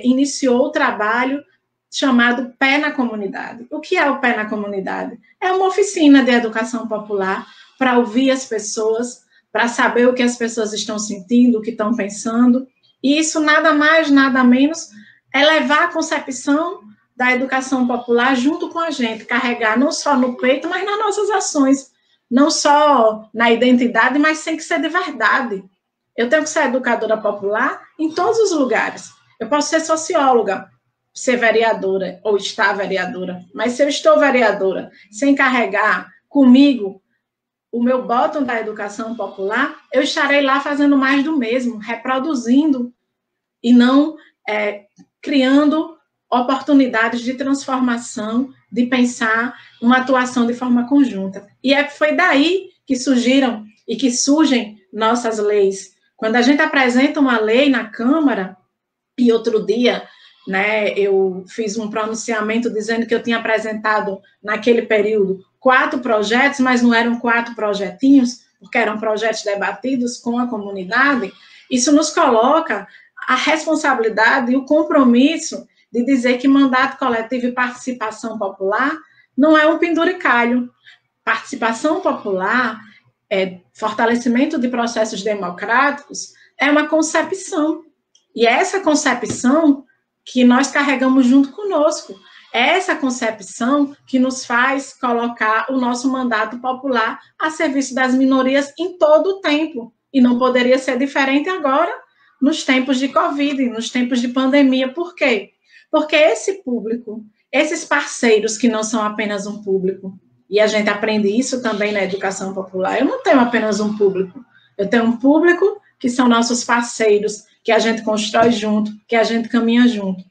iniciou o trabalho chamado Pé na Comunidade. O que é o Pé na Comunidade? É uma oficina de educação popular para ouvir as pessoas, para saber o que as pessoas estão sentindo, o que estão pensando. E isso nada mais, nada menos é levar a concepção da educação popular junto com a gente, carregar não só no peito, mas nas nossas ações, não só na identidade, mas tem que ser de verdade. Eu tenho que ser educadora popular em todos os lugares. Eu posso ser socióloga, ser vereadora ou estar vereadora, mas se eu estou vereadora sem carregar comigo o meu bottom da educação popular, eu estarei lá fazendo mais do mesmo, reproduzindo e não criando oportunidades de transformação, de pensar uma atuação de forma conjunta. E foi daí que surgiram e que surgem nossas leis. Quando a gente apresenta uma lei na Câmara, e outro dia, né, eu fiz um pronunciamento dizendo que eu tinha apresentado, naquele período, 4 projetos, mas não eram 4 projetinhos, porque eram projetos debatidos com a comunidade, isso nos coloca a responsabilidade e o compromisso de dizer que mandato coletivo e participação popular não é um penduricalho. Participação popular, fortalecimento de processos democráticos, é uma concepção. E é essa concepção que nós carregamos junto conosco. É essa concepção que nos faz colocar o nosso mandato popular a serviço das minorias em todo o tempo. E não poderia ser diferente agora, nos tempos de Covid, nos tempos de pandemia. Por quê? Porque esse público, esses parceiros que não são apenas um público, e a gente aprende isso também na educação popular, eu não tenho apenas um público, eu tenho um público que são nossos parceiros, que a gente constrói junto, que a gente caminha junto.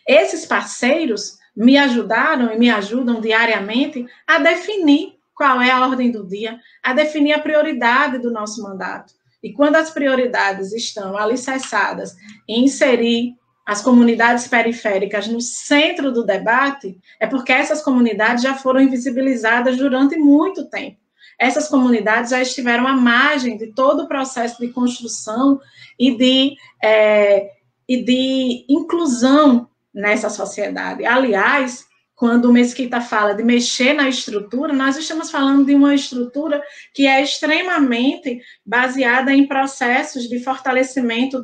Esses parceiros me ajudaram e me ajudam diariamente a definir qual é a ordem do dia, a definir a prioridade do nosso mandato. E quando as prioridades estão alicerçadas em inserir as comunidades periféricas no centro do debate, é porque essas comunidades já foram invisibilizadas durante muito tempo. Essas comunidades já estiveram à margem de todo o processo de construção e de inclusão nessa sociedade. Aliás, quando o Mesquita fala de mexer na estrutura, nós estamos falando de uma estrutura que é extremamente baseada em processos de fortalecimento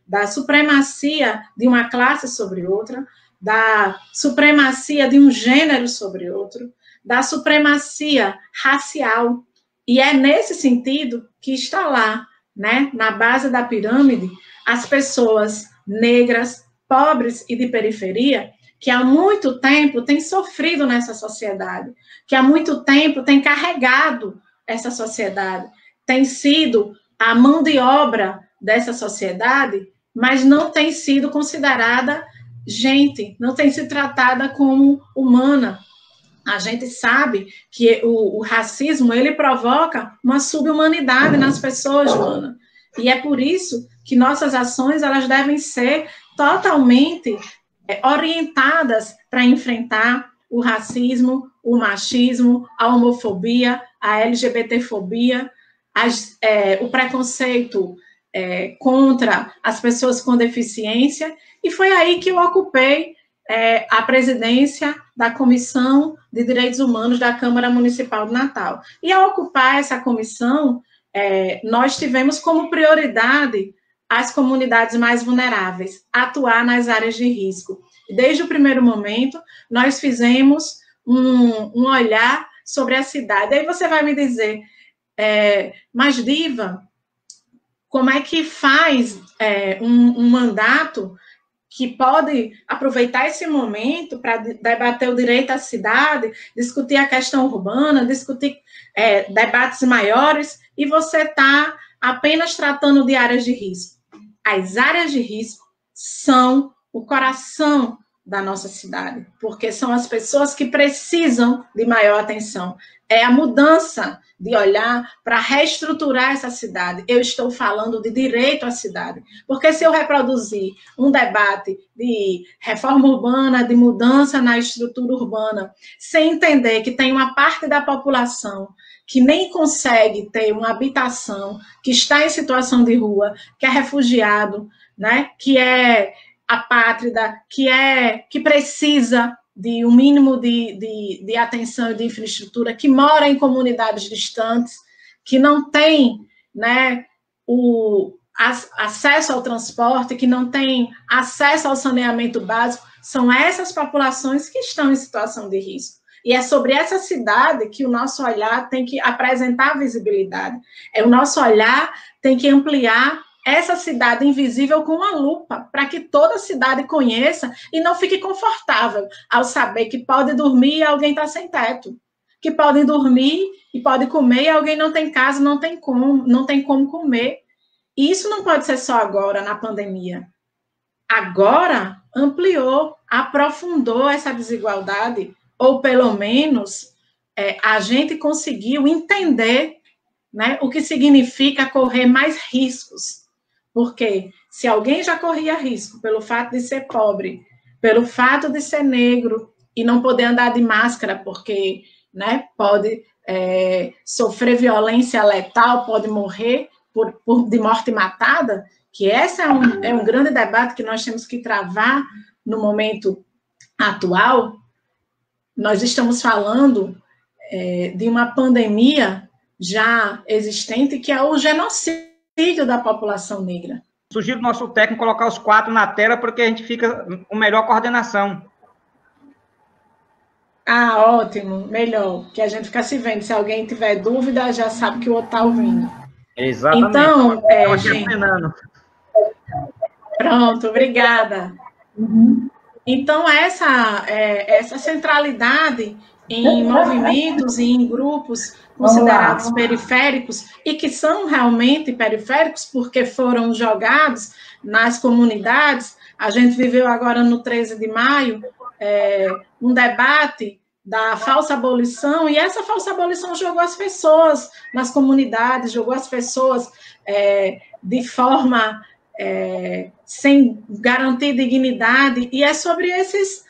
da supremacia de uma classe sobre outra, da supremacia de um gênero sobre outro, da supremacia racial. E é nesse sentido que está lá, né, na base da pirâmide, as pessoas negras, pobres e de periferia, que há muito tempo têm sofrido nessa sociedade, que há muito tempo têm carregado essa sociedade, tem sido a mão de obra dessa sociedade, mas não tem sido considerada gente, não tem sido tratada como humana. A gente sabe que o racismo, ele provoca uma subhumanidade nas pessoas, Joana. E é por isso que nossas ações, elas devem ser totalmente orientadas para enfrentar o racismo, o machismo, a homofobia, a LGBTfobia, o preconceito contra as pessoas com deficiência, e foi aí que eu ocupei a presidência da Comissão de Direitos Humanos da Câmara Municipal de Natal. E ao ocupar essa comissão, nós tivemos como prioridade as comunidades mais vulneráveis, atuar nas áreas de risco. Desde o primeiro momento, nós fizemos um olhar sobre a cidade. Aí você vai me dizer, mas Diva, como é que faz um mandato que pode aproveitar esse momento para debater o direito à cidade, discutir a questão urbana, discutir debates maiores, e você está apenas tratando de áreas de risco? As áreas de risco são o coração da nossa cidade, porque são as pessoas que precisam de maior atenção. É a mudança de olhar para reestruturar essa cidade. Eu estou falando de direito à cidade, porque se eu reproduzir um debate de reforma urbana, de mudança na estrutura urbana, sem entender que tem uma parte da população que nem consegue ter uma habitação, que está em situação de rua, que é refugiado, né, que é apátrida, que precisa de um mínimo de atenção e de infraestrutura, que mora em comunidades distantes, que não tem, né, o acesso ao transporte, que não tem acesso ao saneamento básico, são essas populações que estão em situação de risco. E é sobre essa cidade que o nosso olhar tem que apresentar visibilidade. O nosso olhar tem que ampliar essa cidade invisível com uma lupa, para que toda a cidade conheça e não fique confortável ao saber que pode dormir e alguém está sem teto, que pode dormir e pode comer e alguém não tem casa, não tem como comer. E isso não pode ser só agora, na pandemia. Agora ampliou, aprofundou essa desigualdade, ou pelo menos a gente conseguiu entender, né, o que significa correr mais riscos. Porque se alguém já corria risco pelo fato de ser pobre, pelo fato de ser negro e não poder andar de máscara porque, né, pode sofrer violência letal, pode morrer de morte matada, que esse é um grande debate que nós temos que travar no momento atual. Nós estamos falando de uma pandemia já existente, que é o genocídio da população negra. Sugiro o nosso técnico colocar os 4 na tela, porque a gente fica com melhor coordenação. Ah, ótimo, melhor, que a gente fica se vendo. Se alguém tiver dúvida, já sabe que o outro está ouvindo. Exatamente. Então, gente... Pronto, obrigada. Então, essa centralidade em movimentos e em grupos considerados periféricos, e que são realmente periféricos porque foram jogados nas comunidades, A gente viveu agora no 13 de maio um debate da falsa abolição, e essa falsa abolição jogou as pessoas nas comunidades, jogou as pessoas de forma sem garantir dignidade, e é sobre esses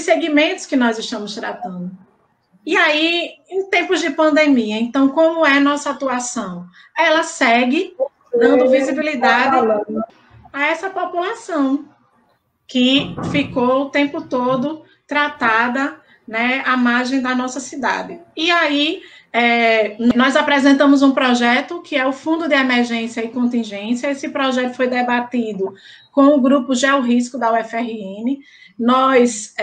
segmentos que nós estamos tratando. E aí, em tempos de pandemia, então, como é nossa atuação? Ela segue dando visibilidade a essa população que ficou o tempo todo tratada, né, à margem da nossa cidade. E aí, nós apresentamos um projeto que é o Fundo de Emergência e Contingência. Esse projeto foi debatido com o grupo Georrisco da UFRN. Nós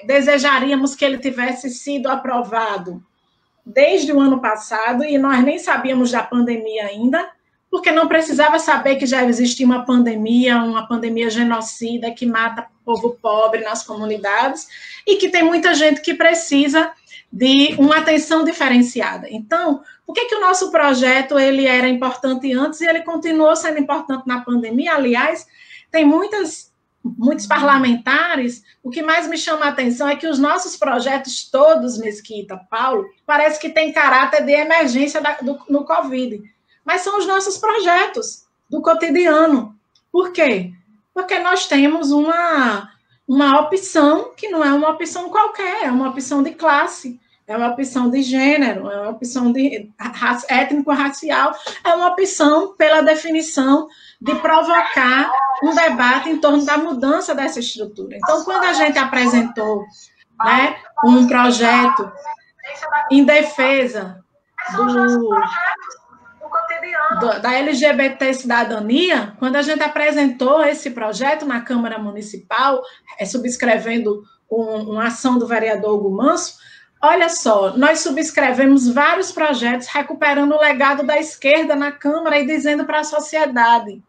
desejaríamos que ele tivesse sido aprovado desde o ano passado, e nós nem sabíamos da pandemia ainda, porque não precisava saber que já existia uma pandemia genocida que mata o povo pobre nas comunidades e que tem muita gente que precisa de uma atenção diferenciada. Então, por que o nosso projeto ele era importante antes e ele continuou sendo importante na pandemia? Aliás, tem muitos parlamentares, o que mais me chama a atenção é que os nossos projetos todos, Mesquita, Paulo, parece que tem caráter de emergência no Covid. Mas são os nossos projetos do cotidiano. Por quê? Porque nós temos uma opção que não é uma opção qualquer, é uma opção de classe, é uma opção de gênero, é uma opção de étnico-racial, é uma opção, pela definição, de provocar um debate em torno da mudança dessa estrutura. Então, quando a gente apresentou, né, um projeto em defesa da LGBT cidadania, quando a gente apresentou esse projeto na Câmara Municipal, subscrevendo uma ação do vereador Hugo Manso, olha só, nós subscrevemos vários projetos recuperando o legado da esquerda na Câmara e dizendo para a sociedade,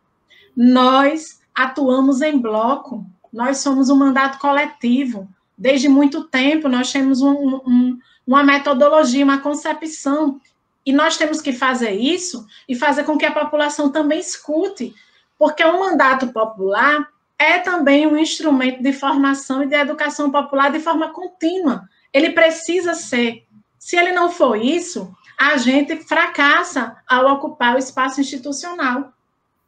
nós atuamos em bloco, nós somos um mandato coletivo, desde muito tempo nós temos uma metodologia, uma concepção, e nós temos que fazer isso e fazer com que a população também escute, porque o mandato popular é também um instrumento de formação e de educação popular de forma contínua. Ele precisa ser. Se ele não for isso, a gente fracassa ao ocupar o espaço institucional.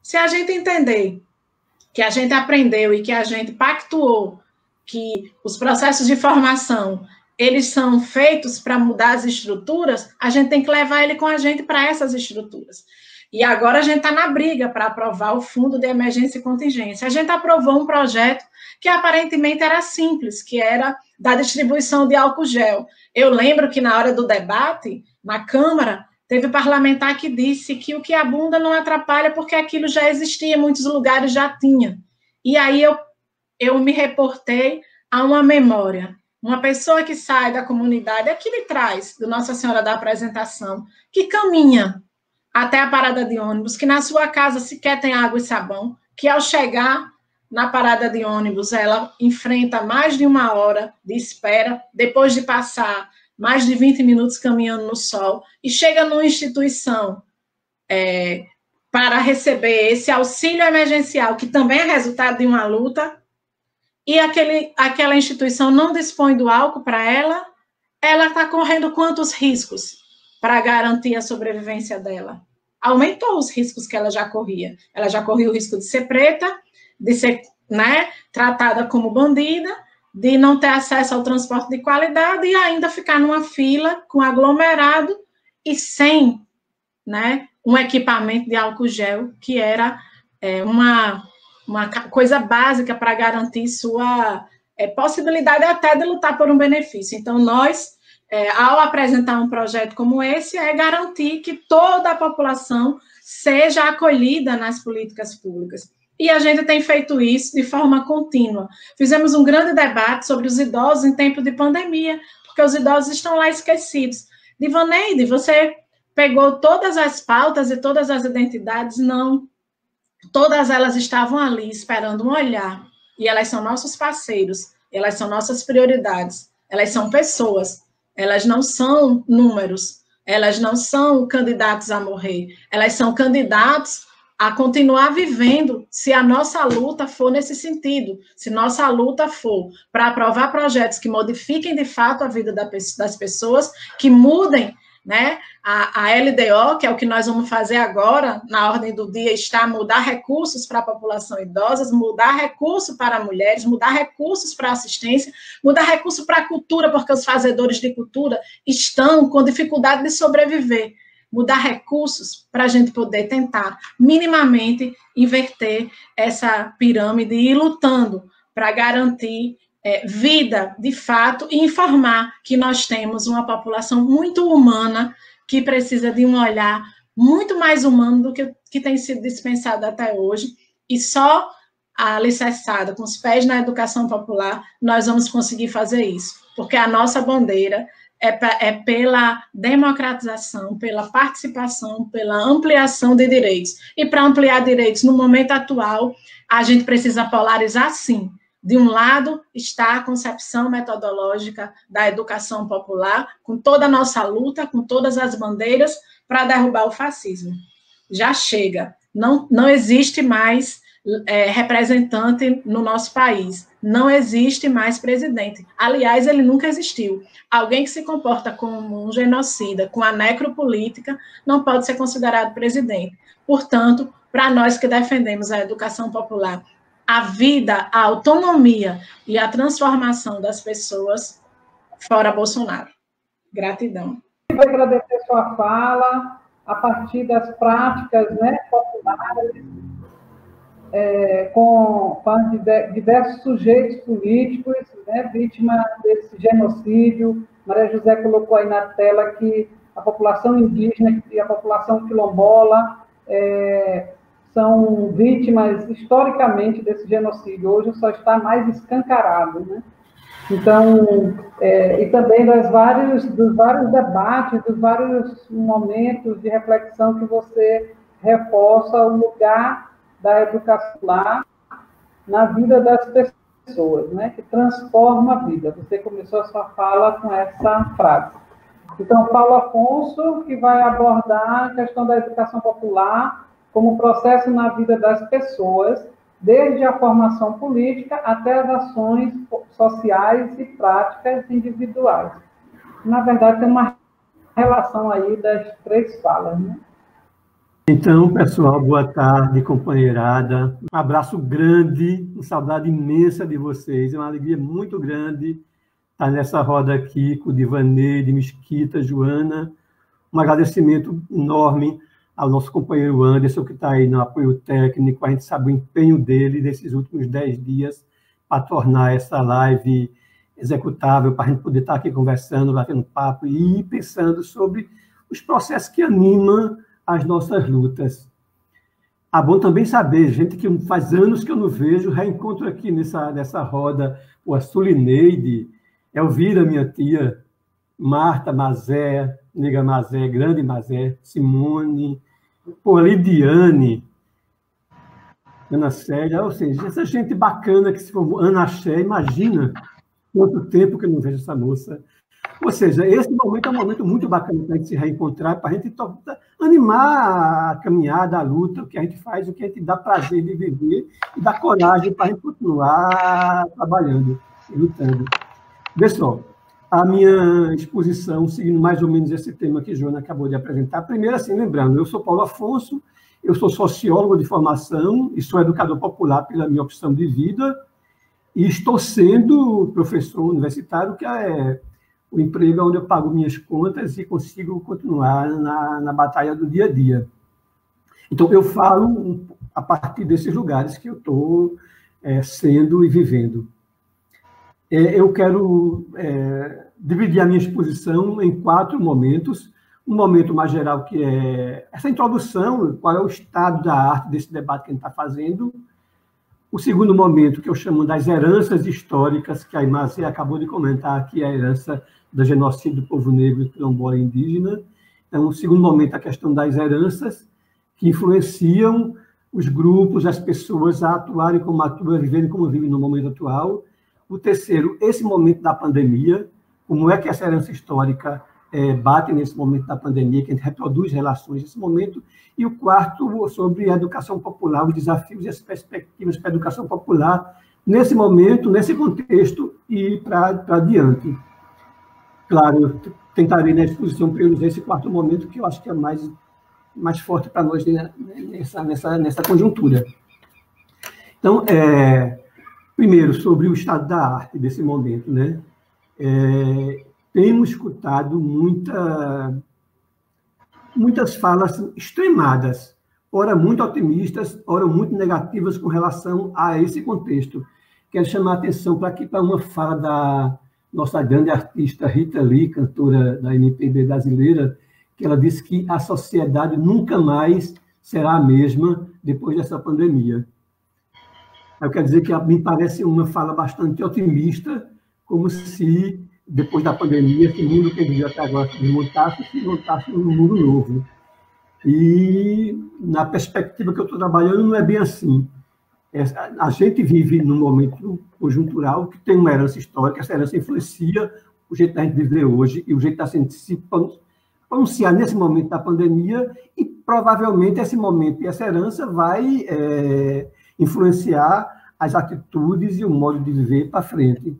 Se a gente entender que a gente aprendeu e que a gente pactuou que os processos de formação eles são feitos para mudar as estruturas, a gente tem que levar ele com a gente para essas estruturas. E agora a gente está na briga para aprovar o Fundo de Emergência e Contingência. A gente aprovou um projeto que aparentemente era simples, que era da distribuição de álcool gel. Eu lembro que na hora do debate, na Câmara, teve parlamentar que disse que o que abunda não atrapalha porque aquilo já existia, em muitos lugares já tinha. E aí eu me reportei a uma memória. Uma pessoa que sai da comunidade, aqui de trás, do Nossa Senhora da Apresentação, que caminha até a parada de ônibus, que na sua casa sequer tem água e sabão, que ao chegar na parada de ônibus, ela enfrenta mais de 1 hora de espera, depois de passar mais de 20 minutos caminhando no sol, e chega numa instituição para receber esse auxílio emergencial, que também é resultado de uma luta, e aquela instituição não dispõe do álcool para ela está correndo quantos riscos para garantir a sobrevivência dela? Aumentou os riscos que ela já corria. Ela já corria o risco de ser preta, de ser, né, tratada como bandida, de não ter acesso ao transporte de qualidade e ainda ficar numa fila com aglomerado e sem, né, um equipamento de álcool gel, que era uma coisa básica para garantir sua possibilidade até de lutar por um benefício. Então, nós, ao apresentar um projeto como esse, é garantir que toda a população seja acolhida nas políticas públicas. E a gente tem feito isso de forma contínua. Fizemos um grande debate sobre os idosos em tempo de pandemia, porque os idosos estão lá esquecidos. Divaneide, você pegou todas as pautas e todas as identidades? Não. Todas elas estavam ali esperando um olhar, e elas são nossos parceiros, elas são nossas prioridades, elas são pessoas, elas não são números, elas não são candidatos a morrer, elas são candidatos a continuar vivendo se a nossa luta for nesse sentido, se nossa luta for para aprovar projetos que modifiquem de fato a vida das pessoas, que mudem, né, a LDO, que é o que nós vamos fazer agora, na ordem do dia está mudar recursos para a população idosa, mudar recursos para mulheres, mudar recursos para assistência, mudar recursos para a cultura, porque os fazedores de cultura estão com dificuldade de sobreviver, mudar recursos para a gente poder tentar minimamente inverter essa pirâmide e ir lutando para garantir vida, de fato, e informar que nós temos uma população muito humana que precisa de um olhar muito mais humano do que tem sido dispensado até hoje, e só alicerçada com os pés na educação popular nós vamos conseguir fazer isso, porque a nossa bandeira é pela democratização, pela participação, pela ampliação de direitos. E para ampliar direitos no momento atual, a gente precisa polarizar, sim. De um lado está a concepção metodológica da educação popular, com toda a nossa luta, com todas as bandeiras, para derrubar o fascismo. Já chega. Não existe mais representante no nosso país. Não existe mais presidente. Aliás, ele nunca existiu. Alguém que se comporta como um genocida, com a necropolítica, não pode ser considerado presidente. Portanto, para nós que defendemos a educação popular, a vida, a autonomia e a transformação das pessoas, fora Bolsonaro. Gratidão. Eu vou agradecer a sua fala, a partir das práticas, né, populares, com diversos sujeitos políticos, né, vítimas desse genocídio. Maria José colocou aí na tela que a população indígena e a população quilombola são vítimas, historicamente, desse genocídio. Hoje só está mais escancarado, né? Então, e também dos vários debates, dos vários momentos de reflexão que você reforça o lugar da educação lá na vida das pessoas, né? Que transforma a vida. Você começou a sua fala com essa frase. Então, Paulo Afonso, que vai abordar a questão da educação popular como processo na vida das pessoas, desde a formação política até as ações sociais e práticas individuais. Na verdade, tem uma relação aí das três falas, né? Então, pessoal, boa tarde, companheirada. Um abraço grande, uma saudade imensa de vocês. É uma alegria muito grande estar nessa roda aqui com o Divanei, de Mesquita, Joana. Um agradecimento enorme ao nosso companheiro Anderson, que está aí no apoio técnico. A gente sabe o empenho dele nesses últimos 10 dias para tornar essa live executável, para a gente poder estar aqui conversando, batendo papo e ir pensando sobre os processos que animam as nossas lutas. Bom também saber, gente que faz anos que eu não vejo, reencontro aqui nessa roda, a Sulineide, Elvira, minha tia, Marta Mazé, Nega Mazé, Grande Mazé, Simone, Lidiane, Ana Célia, ou seja, essa gente bacana que se formou, Ana Xé, imagina quanto tempo que eu não vejo essa moça. Ou seja, esse momento é um momento muito bacana para a gente se reencontrar, para a gente animar a caminhada, a luta, o que a gente faz, o que a gente dá prazer de viver e dá coragem para a gente continuar trabalhando e lutando. Pessoal, a minha exposição, seguindo mais ou menos esse tema que Joana acabou de apresentar, primeiro, assim, lembrando, eu sou Paulo Afonso, eu sou sociólogo de formação e sou educador popular pela minha opção de vida e estou sendo professor universitário, que é o emprego onde eu pago minhas contas e consigo continuar na batalha do dia a dia. Então, eu falo a partir desses lugares que eu estou sendo e vivendo. Eu quero dividir a minha exposição em 4 momentos. Um momento mais geral, que é essa introdução, qual é o estado da arte desse debate que a gente está fazendo. O segundo momento, que eu chamo das heranças históricas, que a Imazé acabou de comentar aqui, a herança do genocídio do povo negro e quilombola indígena. Então, o segundo momento, a questão das heranças, que influenciam os grupos, as pessoas a atuarem como atuam, a viverem como vivem no momento atual. O terceiro, esse momento da pandemia, como é que essa herança histórica bate nesse momento da pandemia, que a gente reproduz relações nesse momento, e o quarto sobre a educação popular, os desafios e as perspectivas para a educação popular nesse momento, nesse contexto e para adiante. Claro, eu tentarei na exposição priorizar esse quarto momento, que eu acho que é mais forte para nós nessa conjuntura. Então, primeiro, sobre o estado da arte desse momento, né? Temos escutado muitas falas extremadas, ora muito otimistas, ora muito negativas com relação a esse contexto. Quero chamar a atenção para uma fala da nossa grande artista Rita Lee, cantora da MPB brasileira, que ela disse que a sociedade nunca mais será a mesma depois dessa pandemia. Eu quero dizer que me parece uma fala bastante otimista, como se, depois da pandemia, esse mundo que a gente até agora se montasse um mundo novo. E, na perspectiva que eu estou trabalhando, não é bem assim. A gente vive num momento conjuntural que tem uma herança histórica, essa herança influencia o jeito da gente viver hoje e o jeito da gente se pronunciar nesse momento da pandemia, e provavelmente esse momento e essa herança vai influenciar as atitudes e o modo de viver para frente.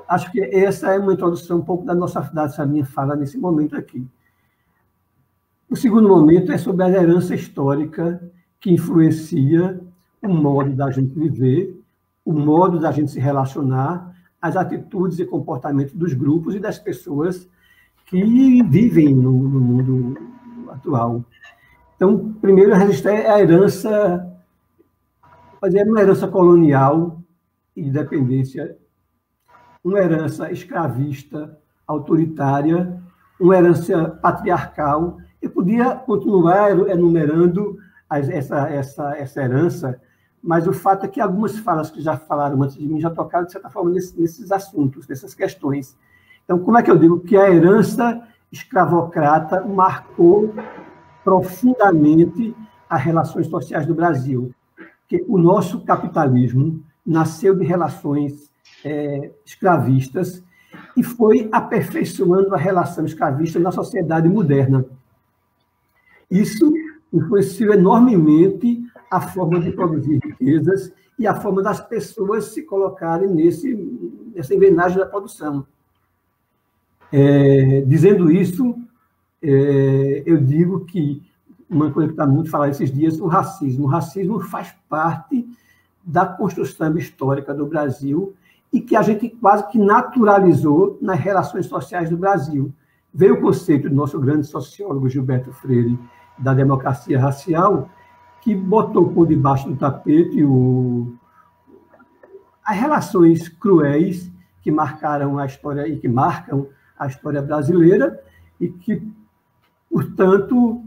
Acho que essa é uma introdução um pouco dessa minha fala nesse momento aqui. O segundo momento é sobre a herança histórica que influencia o modo da gente viver, o modo da gente se relacionar, as atitudes e comportamentos dos grupos e das pessoas que vivem no mundo atual. Então, primeiro, é a herança, uma herança colonial e de dependência, uma herança escravista, autoritária, uma herança patriarcal. Eu podia continuar enumerando essa herança, mas o fato é que algumas falas que já falaram antes de mim já tocaram, de certa forma, nesses assuntos, nessas questões. Então, como é que eu digo? Que a herança escravocrata marcou profundamente as relações sociais do Brasil. Porque o nosso capitalismo nasceu de relações escravistas e foi aperfeiçoando a relação escravista na sociedade moderna. Isso influenciou enormemente a forma de produzir riquezas e a forma das pessoas se colocarem nessa engrenagem da produção. Dizendo isso, eu digo que uma coisa que está muito falada esses dias, o racismo. O racismo faz parte da construção histórica do Brasil e que a gente quase que naturalizou nas relações sociais do Brasil. Veio o conceito do nosso grande sociólogo Gilberto Freire, da democracia racial, que botou por debaixo do tapete as relações cruéis que marcaram a história e que marcam a história brasileira e que, portanto,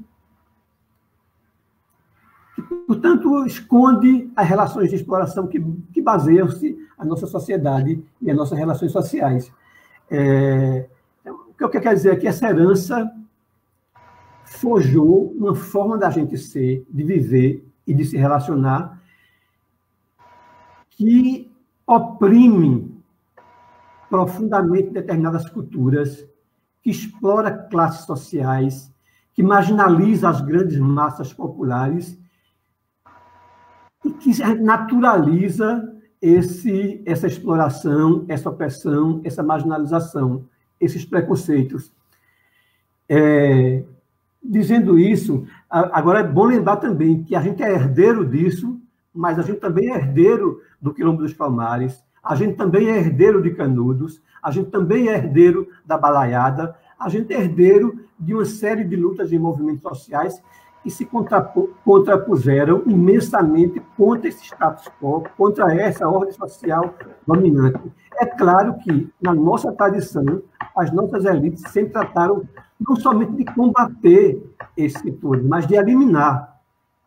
esconde as relações de exploração que baseiam-se a nossa sociedade e as nossas relações sociais. O que eu quero dizer é que essa herança forjou uma forma da gente ser, de viver e de se relacionar que oprime profundamente determinadas culturas, que explora classes sociais, que marginaliza as grandes massas populares e que naturaliza essa exploração, essa opressão, essa marginalização, esses preconceitos. Dizendo isso, agora é bom lembrar também que a gente é herdeiro disso, mas a gente também é herdeiro do Quilombo dos Palmares, a gente também é herdeiro de Canudos, a gente também é herdeiro da Balaiada, a gente é herdeiro de uma série de lutas e movimentos sociais que se contrapuseram imensamente contra esse status quo, contra essa ordem social dominante. É claro que, na nossa tradição, as nossas elites sempre trataram não somente de combater esse setor, mas de eliminar.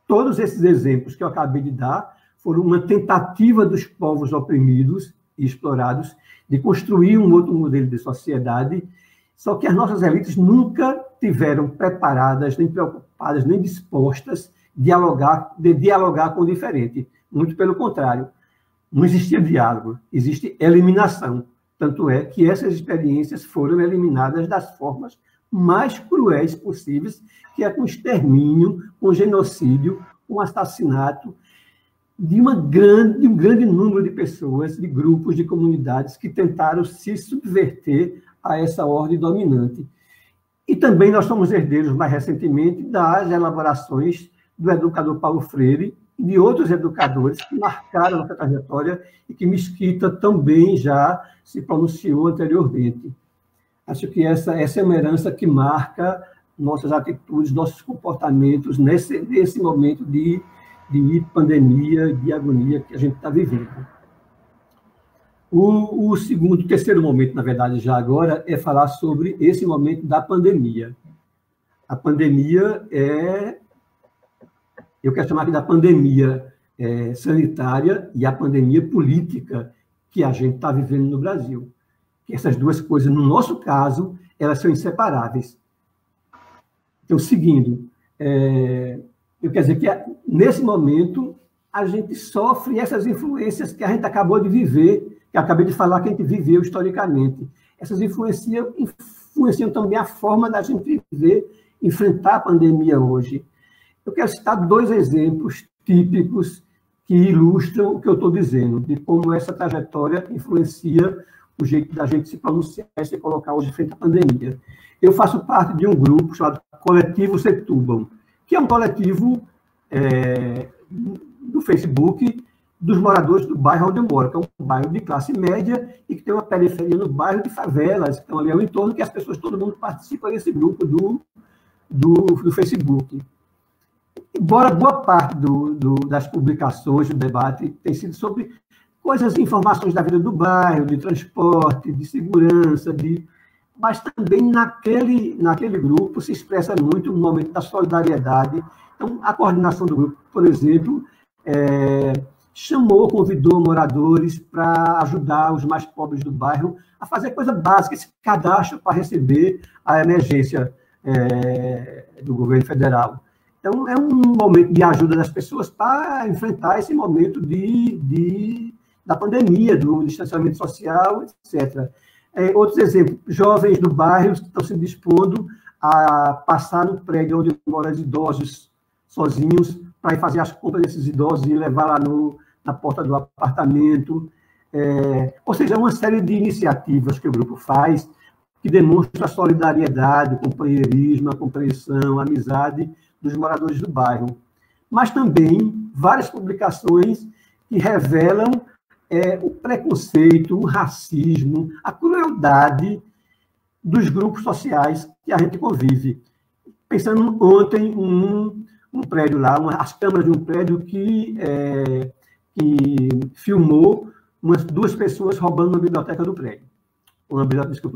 Todos esses exemplos que eu acabei de dar foram uma tentativa dos povos oprimidos e explorados de construir um outro modelo de sociedade, só que as nossas elites nunca tiveram preparadas, nem preocupadas, nem dispostas de dialogar com o diferente. Muito pelo contrário. Não existia diálogo, existe eliminação. Tanto é que essas experiências foram eliminadas das formas mais cruéis possíveis, que é com extermínio, com genocídio, com assassinato de um grande número de pessoas, de grupos, de comunidades que tentaram se subverter a essa ordem dominante. E também nós somos herdeiros, mais recentemente, das elaborações do educador Paulo Freire e de outros educadores que marcaram a nossa trajetória e que Mesquita também já se pronunciou anteriormente. Acho que essa é uma herança que marca nossas atitudes, nossos comportamentos nesse momento de pandemia, de agonia que a gente está vivendo. O terceiro momento, na verdade, já agora, é falar sobre esse momento da pandemia. A pandemia eu quero chamar aqui da pandemia sanitária e a pandemia política que a gente está vivendo no Brasil. Essas duas coisas, no nosso caso, elas são inseparáveis. Então, seguindo, eu quero dizer que, nesse momento, a gente sofre essas influências que a gente acabou de viver, que eu acabei de falar que a gente viveu historicamente. Essas influenciam também a forma da gente viver, enfrentar a pandemia hoje. Eu quero citar 2 exemplos típicos que ilustram o que eu estou dizendo, de como essa trajetória influencia o jeito da gente se pronunciar e se colocar hoje frente à pandemia. Eu faço parte de um grupo chamado Coletivo Setúbal, que é um coletivo do Facebook dos moradores do bairro onde eu moro, que é um bairro de classe média e que tem uma periferia no bairro de favelas, que estão ali ao entorno, que as pessoas, todo mundo participa desse grupo do Facebook. Embora boa parte das publicações, do debate, tenha sido sobre coisas, informações da vida do bairro, de transporte, de segurança, mas também naquele grupo se expressa muito o momento da solidariedade. Então, a coordenação do grupo, por exemplo, convidou moradores para ajudar os mais pobres do bairro a fazer coisa básica, esse cadastro para receber a emergência do governo federal. Então, é um momento de ajuda das pessoas para enfrentar esse momento da pandemia, do distanciamento social, etc. Outros exemplos, jovens do bairro que estão se dispondo a passar no prédio onde moram os idosos sozinhos, para ir fazer as compras desses idosos e levar lá na porta do apartamento. Ou seja, uma série de iniciativas que o grupo faz que demonstram a solidariedade, o companheirismo, a compreensão, a amizade dos moradores do bairro. Mas também várias publicações que revelam o preconceito, o racismo, a crueldade dos grupos sociais que a gente convive. Pensando ontem um prédio lá, as câmeras de um prédio que filmou 2 pessoas roubando uma biblioteca do prédio. Uma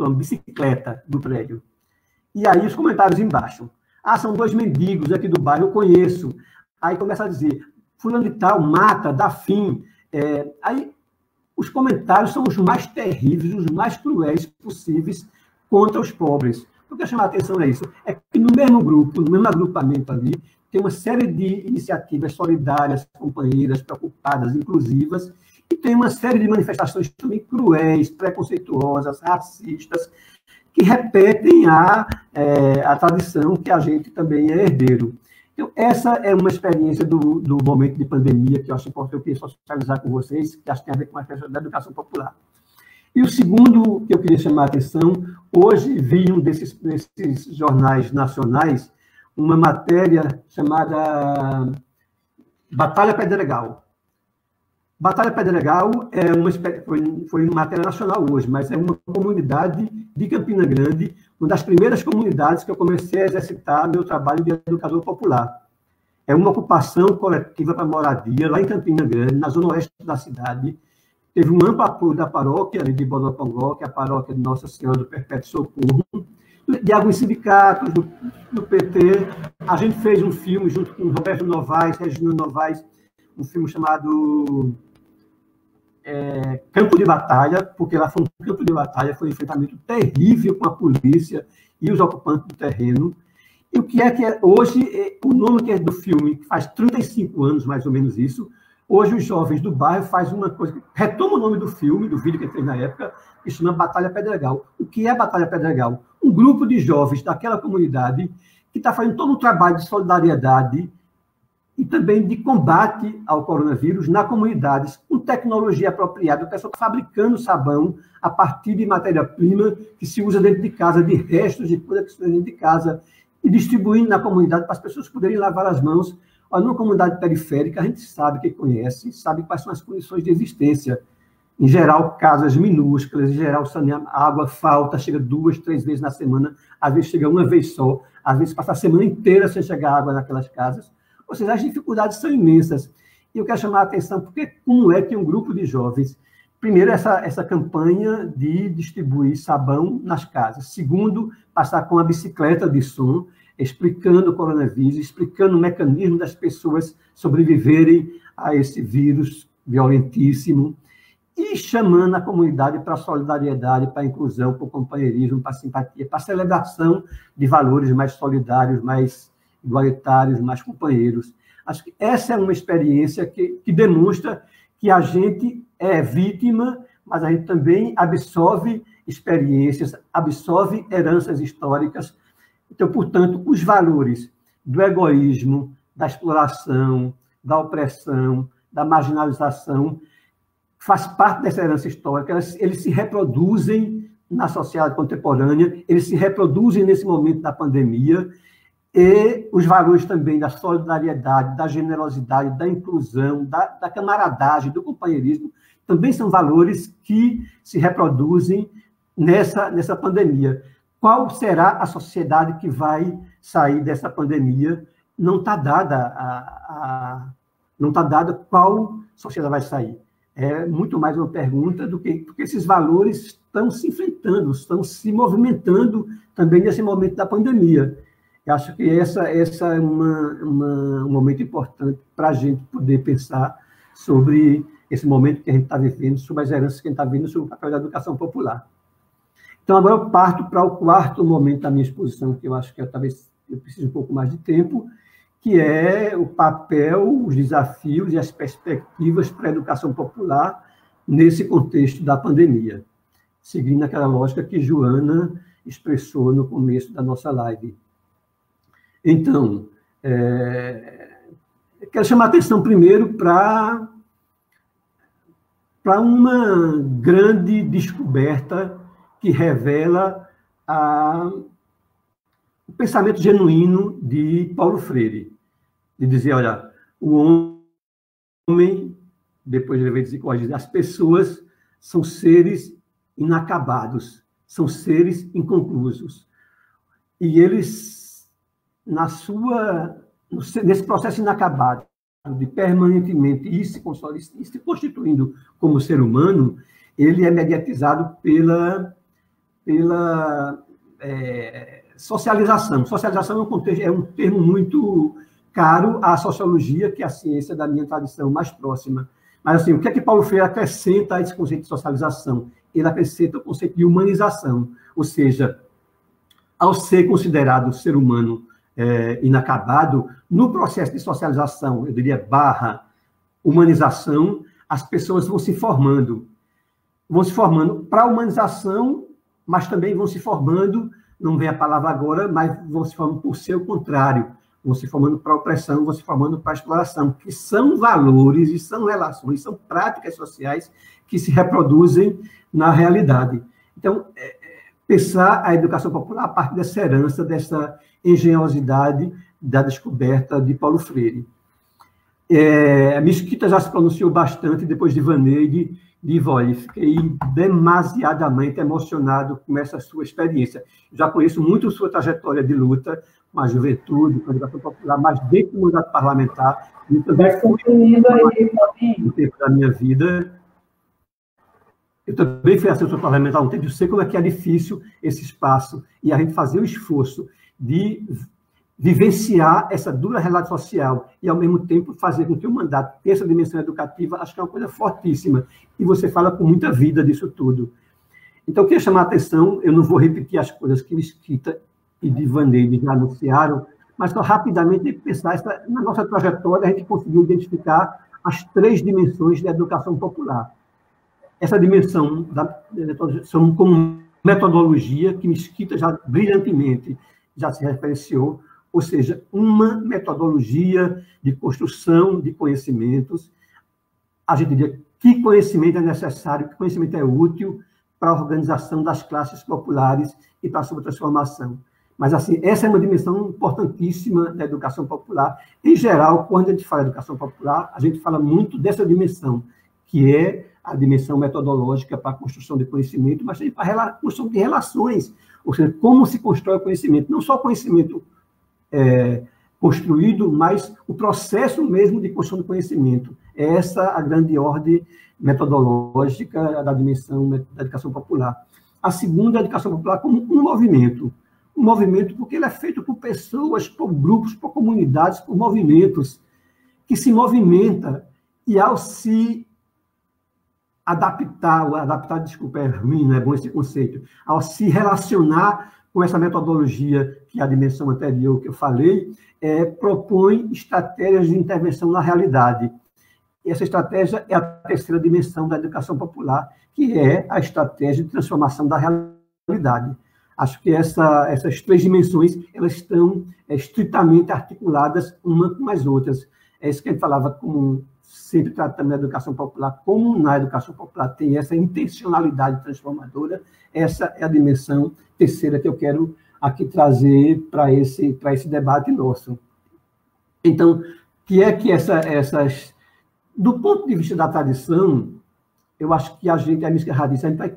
bicicleta do prédio. E aí os comentários embaixo. São 2 mendigos aqui do bairro, eu conheço. Aí começa a dizer, fulano de tal, mata, dá fim. Aí os comentários são os mais terríveis, os mais cruéis possíveis contra os pobres. O que eu quero chamar a atenção é isso. É que no mesmo grupo, no mesmo agrupamento ali, tem uma série de iniciativas solidárias, companheiras, preocupadas, inclusivas, e tem uma série de manifestações também cruéis, preconceituosas, racistas, que repetem a tradição que a gente também é herdeiro. Então, essa é uma experiência do momento de pandemia que eu acho importante eu queria socializar com vocês, que acho que tem a ver com a questão da educação popular. E o segundo que eu queria chamar a atenção, hoje vi um desses jornais nacionais, uma matéria chamada Batalha Pedregal. Batalha Pedregal foi uma matéria nacional hoje, mas é uma comunidade de Campina Grande, uma das primeiras comunidades que eu comecei a exercitar meu trabalho de educador popular. É uma ocupação coletiva para moradia, lá em Campina Grande, na zona oeste da cidade. Teve um amplo apoio da paróquia de Bodocongó, que é a paróquia de Nossa Senhora do Perpétuo Socorro, de alguns sindicatos, do PT. A gente fez um filme junto com Roberto Novaes, Regina Novaes, um filme chamado Campo de Batalha, porque lá foi um campo de batalha, foi um enfrentamento terrível com a polícia e os ocupantes do terreno. E o que hoje, o nome que é do filme, que faz 35 anos, mais ou menos isso, Hoje, os jovens do bairro fazem uma coisa, retoma o nome do filme, do vídeo que ele fez na época, que se chama Batalha Pedregal. O que é Batalha Pedregal? Um grupo de jovens daquela comunidade que está fazendo todo um trabalho de solidariedade e também de combate ao coronavírus na comunidade, com tecnologia apropriada. O pessoal está fabricando sabão a partir de matéria-prima que se usa dentro de casa, de restos de coisa que se usa dentro de casa, e distribuindo na comunidade para as pessoas poderem lavar as mãos. Numa comunidade periférica, a gente sabe quem conhece, sabe quais são as condições de existência. Em geral, casas minúsculas, em geral, a água falta, chega 2, 3 vezes na semana, às vezes chega uma vez só, às vezes passa a semana inteira sem chegar água naquelas casas. Ou seja, as dificuldades são imensas. E eu quero chamar a atenção, porque como é que um grupo de jovens, primeiro, essa campanha de distribuir sabão nas casas. Segundo, passar com a bicicleta de som, explicando o coronavírus, explicando o mecanismo das pessoas sobreviverem a esse vírus violentíssimo e chamando a comunidade para a solidariedade, para a inclusão, para o companheirismo, para a simpatia, para a celebração de valores mais solidários, mais igualitários, mais companheiros. Acho que essa é uma experiência que demonstra que a gente é vítima, mas a gente também absorve experiências, absorve heranças históricas. Então, portanto, os valores do egoísmo, da exploração, da opressão, da marginalização, faz parte dessa herança histórica, eles se reproduzem na sociedade contemporânea, eles se reproduzem nesse momento da pandemia, e os valores também da solidariedade, da generosidade, da inclusão, da camaradagem, do companheirismo, também são valores que se reproduzem nessa pandemia. Qual será a sociedade que vai sair dessa pandemia? Não está dada qual sociedade vai sair. É muito mais uma pergunta do que porque esses valores estão se enfrentando, estão se movimentando também nesse momento da pandemia. Eu acho que essa é um momento importante para a gente poder pensar sobre esse momento que a gente está vivendo, sobre as heranças que a gente está vivendo, sobre o papel da educação popular. Então, agora eu parto para o quarto momento da minha exposição, que eu acho que talvez eu precise um pouco mais de tempo, que é o papel, os desafios e as perspectivas para a educação popular nesse contexto da pandemia, seguindo aquela lógica que Joana expressou no começo da nossa live. Então, eu quero chamar a atenção primeiro para uma grande descoberta que revela o pensamento genuíno de Paulo Freire, de dizer, olha, o homem, depois ele vai dizer, as pessoas são seres inacabados, são seres inconclusos. E eles, nesse processo inacabado de permanentemente ir se constituindo como ser humano, ele é mediatizado pela socialização. Socialização é um termo muito caro à sociologia, que é a ciência da minha tradição mais próxima. Mas, assim, o que é que Paulo Freire acrescenta a esse conceito de socialização? Ele acrescenta o conceito de humanização, ou seja, ao ser considerado ser humano inacabado, no processo de socialização, eu diria, humanização, as pessoas vão se formando para a humanização, mas também vão se formando, não vem a palavra agora, mas vão se formando por seu contrário, vão se formando para a opressão, vão se formando para a exploração, que são valores e são relações, são práticas sociais que se reproduzem na realidade. Então, pensar a educação popular a partir dessa herança, dessa engenhosidade da descoberta de Paulo Freire. A Mesquita já se pronunciou bastante depois de Vaneide, de Ivói. Fiquei demasiadamente emocionado com essa sua experiência. Já conheço muito sua trajetória de luta com a juventude, com a educação popular, mas dentro do mandato parlamentar, e também no tempo da minha vida. Eu também fui assessor parlamentar há um tempo, eu sei como é que é difícil esse espaço, e a gente fazer o esforço de vivenciar essa dura realidade social e, ao mesmo tempo, fazer com que o mandato tenha essa dimensão educativa, acho que é uma coisa fortíssima. E você fala com muita vida disso tudo. Então, eu queria chamar a atenção, eu não vou repetir as coisas que Mesquita e de Vaneide já anunciaram, mas só rapidamente pensar, na nossa trajetória, a gente conseguiu identificar as 3 dimensões da educação popular. Essa dimensão são como metodologia, que Mesquita já brilhantemente já se referenciou, ou seja, uma metodologia de construção de conhecimentos. A gente diria que conhecimento é necessário, que conhecimento é útil para a organização das classes populares e para a sua transformação. Mas, assim, essa é uma dimensão importantíssima da educação popular. Em geral, quando a gente fala de educação popular, a gente fala muito dessa dimensão, que é a dimensão metodológica para a construção de conhecimento, mas também para a construção de relações, ou seja, como se constrói o conhecimento, não só o conhecimento construído, mas o processo mesmo de construção do conhecimento. É essa a grande ordem metodológica da dimensão da educação popular. A segunda é a educação popular como um movimento porque ele é feito por pessoas, por grupos, por comunidades, por movimentos, que se movimenta e, ao se adaptar, desculpa, é ruim, não é bom esse conceito, ao se relacionar com essa metodologia, que é a dimensão anterior que eu falei, propõe estratégias de intervenção na realidade. E essa estratégia é a terceira dimensão da educação popular, que é a estratégia de transformação da realidade. Acho que essas 3 dimensões elas estão estritamente articuladas uma com as outras. É isso que a gente falava, como sempre tratando da educação popular, como na educação popular tem essa intencionalidade transformadora, essa é a dimensão terceira que eu quero aqui trazer para esse debate nosso. Então, que é que essas... Do ponto de vista da tradição, eu acho que a Mística Radice, a gente vai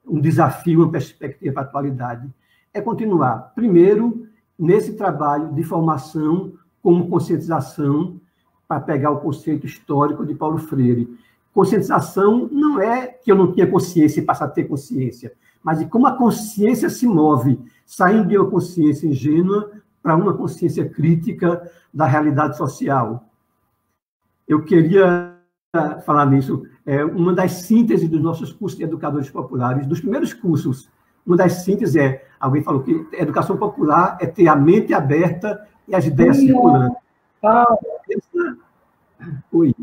um desafio, uma perspectiva para a atualidade, é continuar, primeiro, nesse trabalho de formação como conscientização, para pegar o conceito histórico de Paulo Freire. Conscientização não é que eu não tinha consciência e passo a ter consciência, mas de como a consciência se move, saindo de uma consciência ingênua para uma consciência crítica da realidade social. Eu queria falar nisso. Uma das sínteses dos nossos cursos de educadores populares, dos primeiros cursos, uma das sínteses alguém falou que educação popular é ter a mente aberta e as ideias circulando. Oi.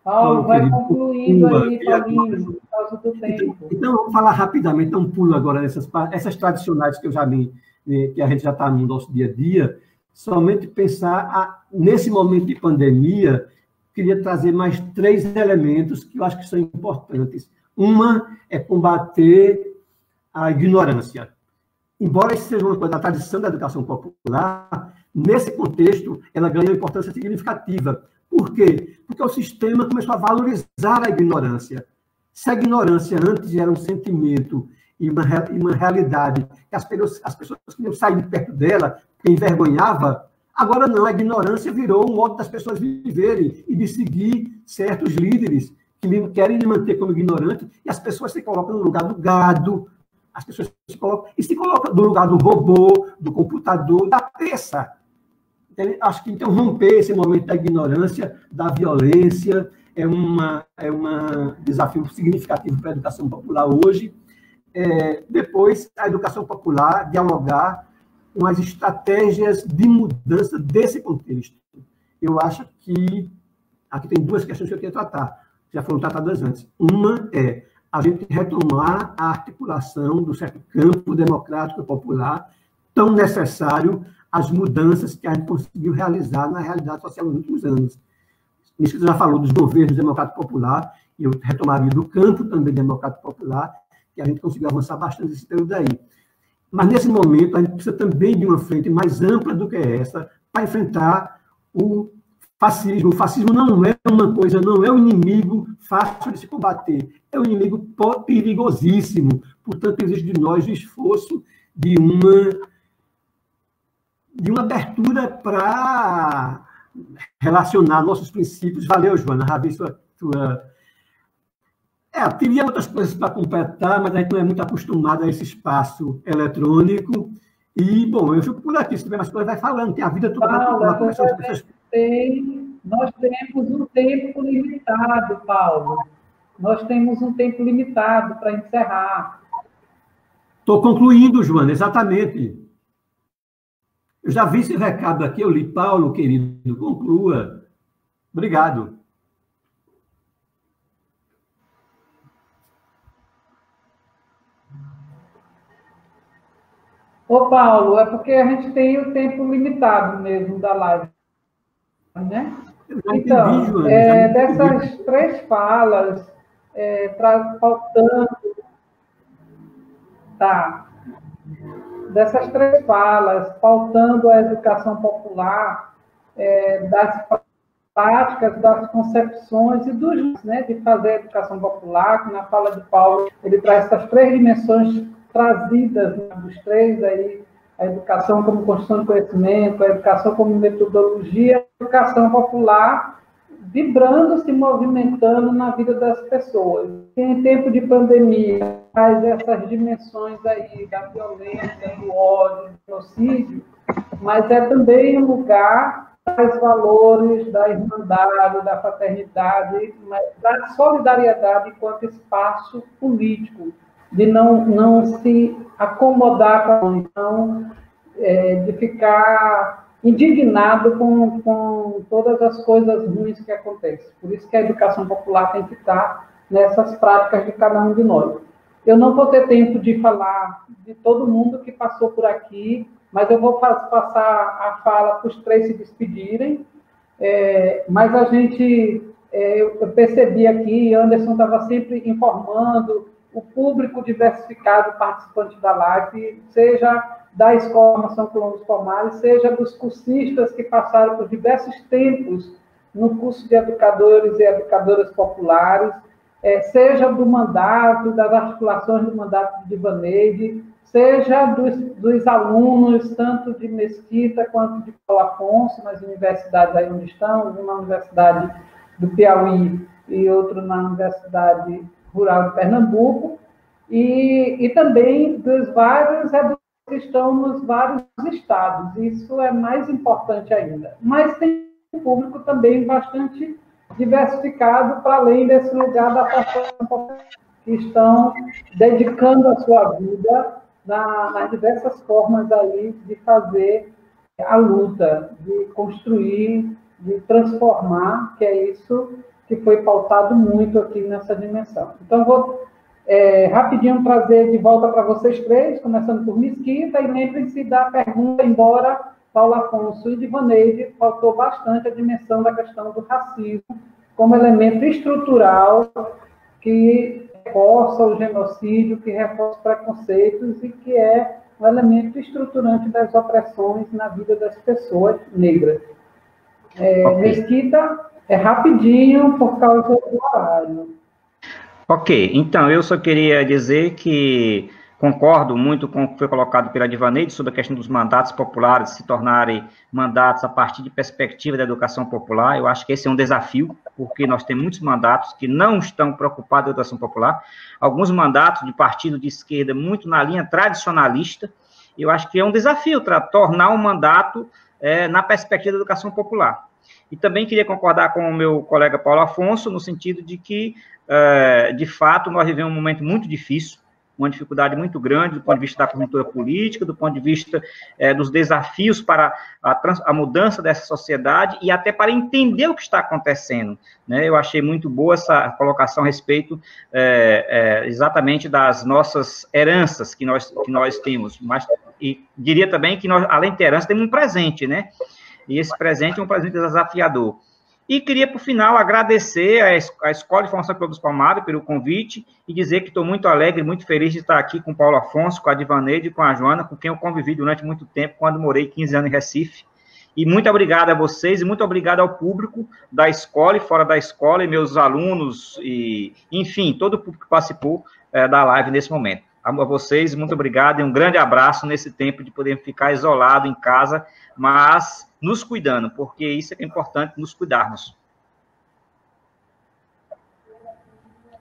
Paulo, vai concluindo aí, Paulinho, por causa do tempo. Então, vamos falar rapidamente, um pulo agora essas tradicionais que que a gente já está no nosso dia a dia, somente pensar, nesse momento de pandemia, queria trazer mais 3 elementos que eu acho que são importantes. Uma é combater a ignorância. Embora isso seja uma coisa da tradição da educação popular, nesse contexto, ela ganha uma importância significativa. Por quê? Porque o sistema começou a valorizar a ignorância. Se a ignorância antes era um sentimento e uma realidade que as pessoas queriam sair de perto dela, que envergonhava, agora não, a ignorância virou um modo das pessoas viverem e de seguir certos líderes que querem lhe manter como ignorante, e as pessoas se colocam no lugar do gado, as pessoas se colocam no lugar do robô, do computador, da peça. Acho que, então, romper esse momento da ignorância, da violência, é um desafio significativo para a educação popular hoje. Depois, a educação popular dialogar com as estratégias de mudança desse contexto. Eu acho que aqui tem 2 questões que eu queria tratar, já foram tratadas antes. Uma é a gente retomar a articulação do certo campo democrático popular, tão necessário às mudanças que a gente conseguiu realizar na realidade social nos últimos anos. Isso já falou dos governos democrático popular, e eu retomaria do campo também democrático popular, que a gente conseguiu avançar bastante nesse período aí. Mas, nesse momento, a gente precisa também de uma frente mais ampla do que essa para enfrentar o fascismo. O fascismo não é uma coisa, não é um inimigo fácil de se combater, é um inimigo perigosíssimo. Portanto, exige de nós o esforço de uma abertura para relacionar nossos princípios. Valeu, Joana, já vi sua... teria outras coisas para completar, mas a gente não é muito acostumado a esse espaço eletrônico. E, bom, eu fico por aqui. Se tiver mais coisas, vai falando. Tem a vida toda para começar as pessoas. Nós temos um tempo limitado, Paulo. Nós temos um tempo limitado para encerrar. Estou concluindo, Joana, exatamente. Eu já vi esse recado aqui, eu li. Paulo, querido, conclua. Obrigado. Ô, Paulo, é porque a gente tem o tempo limitado mesmo da live, né? Então, dessas 3 falas, faltando... Tá. Dessas 3 falas, faltando a educação popular, das práticas, das concepções e dos, né, de fazer a educação popular, que na fala de Paulo, ele traz essas 3 dimensões trazidas, né, dos 3 aí, a educação como construção de conhecimento, a educação como metodologia, a educação popular vibrando, se movimentando na vida das pessoas. Em tempo de pandemia, faz essas dimensões aí da violência, do ódio, do genocídio, mas é também um lugar dos valores da irmandade, da fraternidade, da solidariedade enquanto espaço político, de não se acomodar com a então, de ficar indignado com todas as coisas ruins que acontecem. Por isso que a educação popular tem que estar nessas práticas de cada um de nós. Eu não vou ter tempo de falar de todo mundo que passou por aqui, mas eu vou passar a fala para os 3 se despedirem. Mas a gente, eu percebi aqui, Anderson estava sempre informando o público diversificado participante da live, seja da Escola de Formação Quilombo dos Palmares, seja dos cursistas que passaram por diversos tempos no curso de educadores e educadoras populares, seja do mandato, das articulações do mandato de Divaneide, seja dos alunos, tanto de Mesquita quanto de Paulo Afonso, nas universidades aí onde estão, uma na Universidade do Piauí e outra na Universidade Rural de Pernambuco, e também dos vários educadores que estão nos vários estados. Isso é mais importante ainda. Mas tem um público também bastante diversificado, para além desse lugar da participação, que estão dedicando a sua vida nas diversas formas aí de fazer a luta, de construir, de transformar, que é isso que foi pautado muito aqui nessa dimensão. Então, vou rapidinho trazer de volta para vocês 3, começando por Mesquita, e lembrem-se da pergunta, embora Paulo Afonso e Divaneide faltou bastante a dimensão da questão do racismo como elemento estrutural que reforça o genocídio, que reforça os preconceitos e que é um elemento estruturante das opressões na vida das pessoas negras. Mesquita, rapidinho, por causa do horário. Ok, então, eu só queria dizer que concordo muito com o que foi colocado pela Divaneide sobre a questão dos mandatos populares se tornarem mandatos a partir de perspectiva da educação popular. Eu acho que esse é um desafio, porque nós temos muitos mandatos que não estão preocupados com a educação popular, alguns mandatos de partido de esquerda muito na linha tradicionalista. Eu acho que é um desafio para tornar um mandato na perspectiva da educação popular. E também queria concordar com o meu colega Paulo Afonso, no sentido de que, de fato, nós vivemos um momento muito difícil, uma dificuldade muito grande do ponto de vista da conjuntura política, do ponto de vista dos desafios para a mudança dessa sociedade e até para entender o que está acontecendo, né? Eu achei muito boa essa colocação a respeito exatamente das nossas heranças que nós temos, mas e diria também que nós, além de ter herança, temos um presente, né? E esse presente é um presente desafiador. E queria, por final, agradecer à Escola de Formação Quilombo dos Palmares pelo convite e dizer que estou muito alegre, muito feliz de estar aqui com o Paulo Afonso, com a Divaneide e com a Joana, com quem eu convivi durante muito tempo, quando morei 15 anos em Recife. E muito obrigado a vocês e muito obrigado ao público da escola e fora da escola, e meus alunos, e enfim, todo o público que participou da live nesse momento. A vocês, muito obrigado e um grande abraço nesse tempo de poder ficar isolado em casa, mas nos cuidando, porque isso é importante, nos cuidarmos.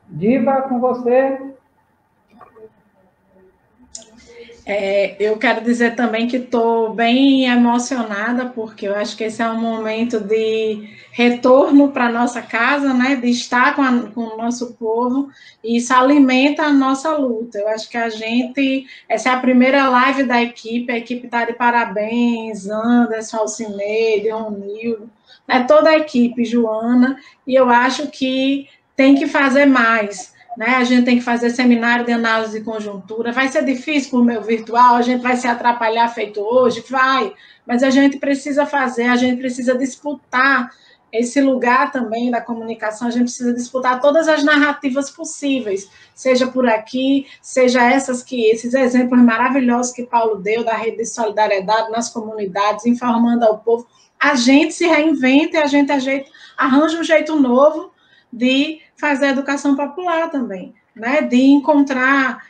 Diva, com você. Eu quero dizer também que estou bem emocionada, porque eu acho que esse é um momento de retorno para a nossa casa, né? De estar com o nosso povo, e isso alimenta a nossa luta. Eu acho que essa é a primeira live da equipe, a equipe está de parabéns, Anderson, Alcineide, Ronildo, né, toda a equipe, Joana, e eu acho que tem que fazer mais, né? A gente tem que fazer seminário de análise de conjuntura. Vai ser difícil por meio virtual, a gente vai se atrapalhar feito hoje? Vai, mas a gente precisa fazer, a gente precisa disputar esse lugar também da comunicação, a gente precisa disputar todas as narrativas possíveis, seja por aqui, seja esses exemplos maravilhosos que Paulo deu da rede de solidariedade nas comunidades, informando ao povo. A gente se reinventa e a gente arranja um jeito novo de fazer a educação popular também, né? De encontrar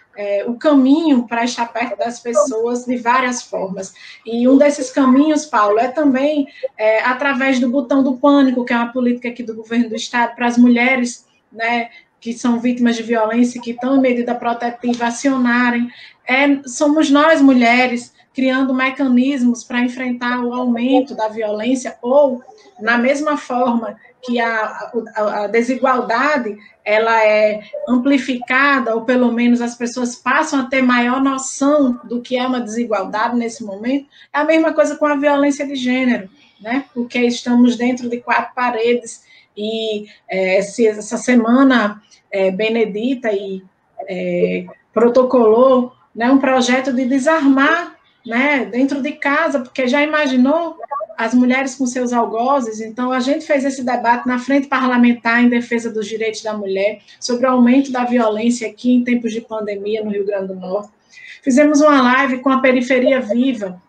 o caminho para estar perto das pessoas de várias formas. E um desses caminhos, Paulo, é também através do botão do pânico, que é uma política aqui do governo do Estado para as mulheres, né, que são vítimas de violência, que estão em medida protetiva, acionarem. Somos nós, mulheres, criando mecanismos para enfrentar o aumento da violência, ou, na mesma forma que a desigualdade ela é amplificada, ou pelo menos as pessoas passam a ter maior noção do que é uma desigualdade nesse momento, é a mesma coisa com a violência de gênero, né? Porque estamos dentro de 4 paredes, e essa semana Benedita protocolou, né, um projeto de desarmar, né, dentro de casa, porque já imaginou as mulheres com seus algozes? Então, a gente fez esse debate na frente parlamentar em defesa dos direitos da mulher, sobre o aumento da violência aqui em tempos de pandemia no Rio Grande do Norte. Fizemos uma live com a Periferia Viva,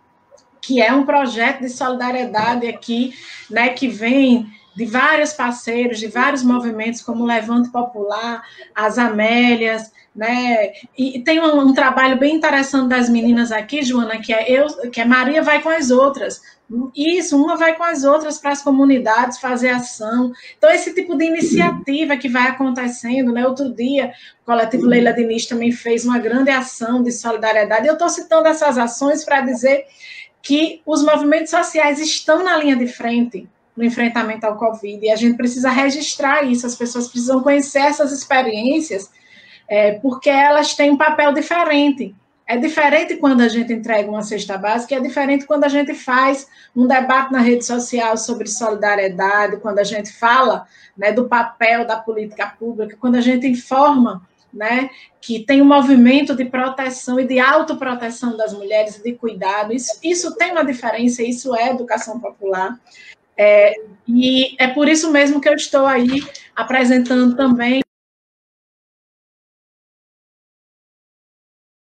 que é um projeto de solidariedade aqui, né, que vem de vários parceiros, de vários movimentos, como o Levante Popular, as Amélias, né? E tem um trabalho bem interessante das meninas aqui, Joana, que é Maria vai com as outras. Isso, uma vai com as outras para as comunidades fazer ação. Então, esse tipo de iniciativa que vai acontecendo, né? Outro dia, o coletivo Leila Diniz também fez uma grande ação de solidariedade. Eu estou citando essas ações para dizer que os movimentos sociais estão na linha de frente no enfrentamento ao Covid, e a gente precisa registrar isso, as pessoas precisam conhecer essas experiências, porque elas têm um papel diferente. É diferente quando a gente entrega uma cesta básica, é diferente quando a gente faz um debate na rede social sobre solidariedade, quando a gente fala, né, do papel da política pública, quando a gente informa, né, que tem um movimento de proteção e de autoproteção das mulheres, de cuidado. Isso tem uma diferença, isso é educação popular. E é por isso mesmo que eu estou aí apresentando também,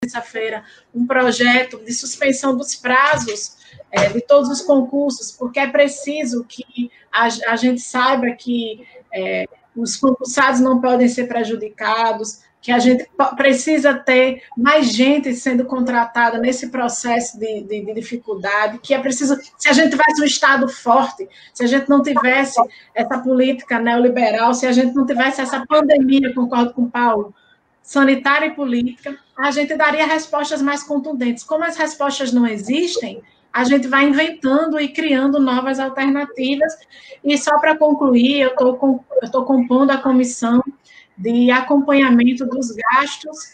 terça-feira, um projeto de suspensão dos prazos de todos os concursos, porque é preciso que a gente saiba que os concursados não podem ser prejudicados, que a gente precisa ter mais gente sendo contratada nesse processo de dificuldade, que é preciso, se a gente tivesse um Estado forte, se a gente não tivesse essa política neoliberal, se a gente não tivesse essa pandemia, concordo com o Paulo, sanitária e política, a gente daria respostas mais contundentes. Como as respostas não existem, a gente vai inventando e criando novas alternativas. E só para concluir, eu estou compondo a comissão de acompanhamento dos gastos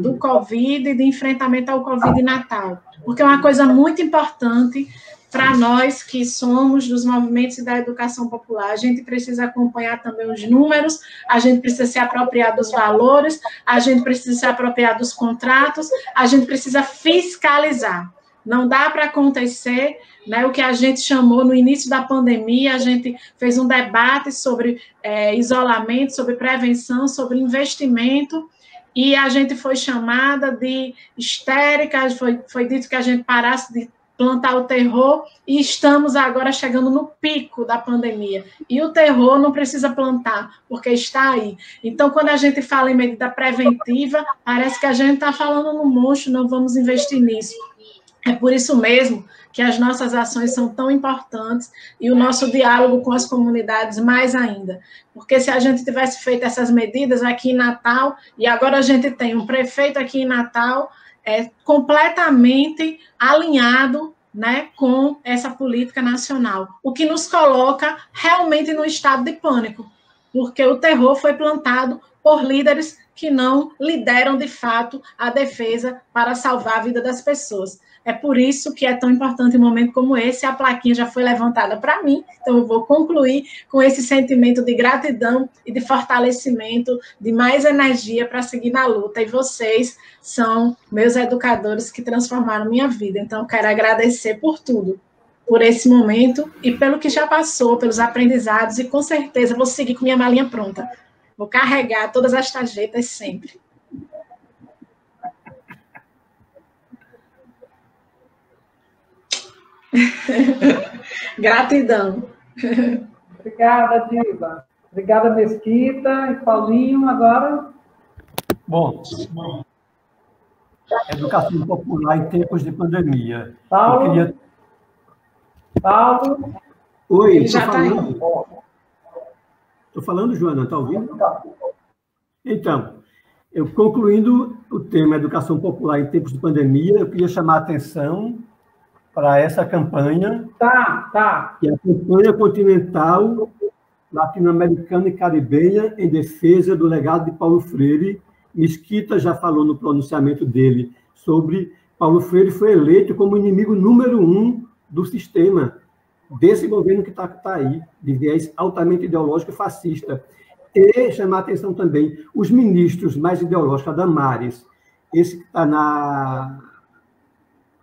do Covid e de enfrentamento ao Covid Natal, porque é uma coisa muito importante para nós que somos dos movimentos e da educação popular. A gente precisa acompanhar também os números, a gente precisa se apropriar dos valores, a gente precisa se apropriar dos contratos, a gente precisa fiscalizar. Não dá para acontecer, né, o que a gente chamou no início da pandemia, a gente fez um debate sobre isolamento, sobre prevenção, sobre investimento, e a gente foi chamada de histérica, foi dito que a gente parasse de plantar o terror, e estamos agora chegando no pico da pandemia. E o terror não precisa plantar, porque está aí. Então, quando a gente fala em medida preventiva, parece que a gente está falando no monstro, não vamos investir nisso. É por isso mesmo que as nossas ações são tão importantes e o nosso diálogo com as comunidades mais ainda. Porque se a gente tivesse feito essas medidas aqui em Natal, e agora a gente tem um prefeito aqui em Natal completamente alinhado, né, com essa política nacional, o que nos coloca realmente no estado de pânico, porque o terror foi plantado por líderes que não lideram, de fato, a defesa para salvar a vida das pessoas. É por isso que é tão importante um momento como esse. A plaquinha já foi levantada para mim, então eu vou concluir com esse sentimento de gratidão e de fortalecimento, de mais energia para seguir na luta. E vocês são meus educadores que transformaram minha vida. Então, eu quero agradecer por tudo, por esse momento e pelo que já passou, pelos aprendizados, e com certeza vou seguir com minha malinha pronta. Vou carregar todas as tarjetas sempre. Gratidão. Obrigada, Diva. Obrigada, Mesquita e Paulinho. Agora. Bom, educação popular em tempos de pandemia. Paulo. Paulo. Oi, estou falando. Estou falando, Joana, está ouvindo? Então, eu concluindo o tema educação popular em tempos de pandemia, eu queria chamar a atenção para essa campanha, que é a campanha continental latino-americana e caribenha em defesa do legado de Paulo Freire. Mesquita já falou no pronunciamento dele sobre Paulo Freire foi eleito como inimigo número 1 do sistema, desse governo que está aí, de viés altamente ideológico e fascista. E chamar a atenção também, os ministros mais ideológicos, a Damares, esse que está na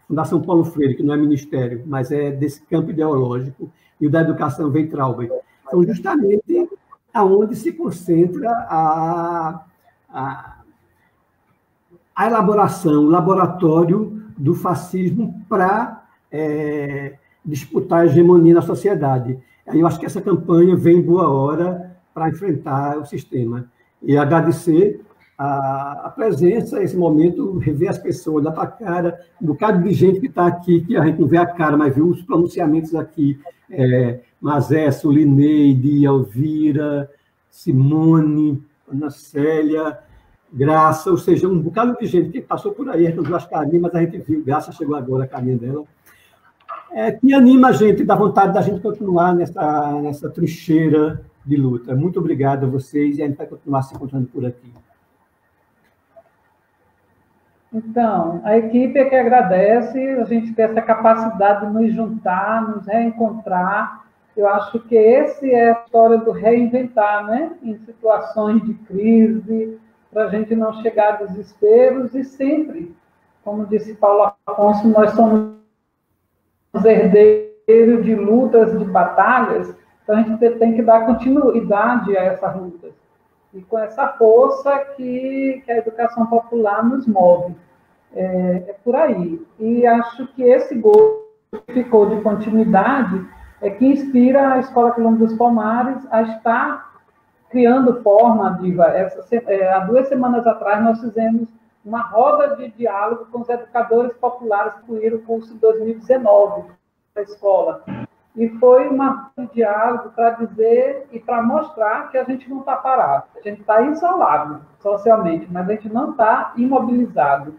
Fundação Paulo Freire, que não é ministério, mas é desse campo ideológico, e o da educação Weintraub, são justamente aonde se concentra a elaboração, o laboratório do fascismo para disputar a hegemonia na sociedade. Eu acho que essa campanha vem em boa hora para enfrentar o sistema. E agradecer a presença, esse momento, rever as pessoas, olhar para a cara, um bocado de gente que está aqui, que a gente não vê a cara, mas viu os pronunciamentos aqui, Mazé, Lineide, Elvira, Simone, Ana Célia, Graça, ou seja, um bocado de gente que passou por aí, a gente não viu as carinhas, mas a gente viu, Graça chegou agora, a carinha dela, que anima a gente, dá vontade da gente continuar nessa trincheira de luta. Muito obrigado a vocês, e a gente vai continuar se encontrando por aqui. Então, a equipe é que agradece, a gente tem essa capacidade de nos juntar, nos reencontrar. Eu acho que essa é a história do reinventar, né? Em situações de crise, para a gente não chegar a desesperos, e sempre, como disse Paulo Afonso, nós somos herdeiros de lutas, de batalhas, então a gente tem que dar continuidade a essas lutas. E com essa força que a educação popular nos move. É por aí. E acho que esse gosto que ficou de continuidade é que inspira a Escola Quilombo dos Palmares a estar criando forma, Diva. Há 2 semanas atrás, nós fizemos uma roda de diálogo com os educadores populares que incluíram o curso de 2019 da escola. E foi uma roda de diálogo para dizer e para mostrar que a gente não está parado. A gente está isolado socialmente, mas a gente não está imobilizado.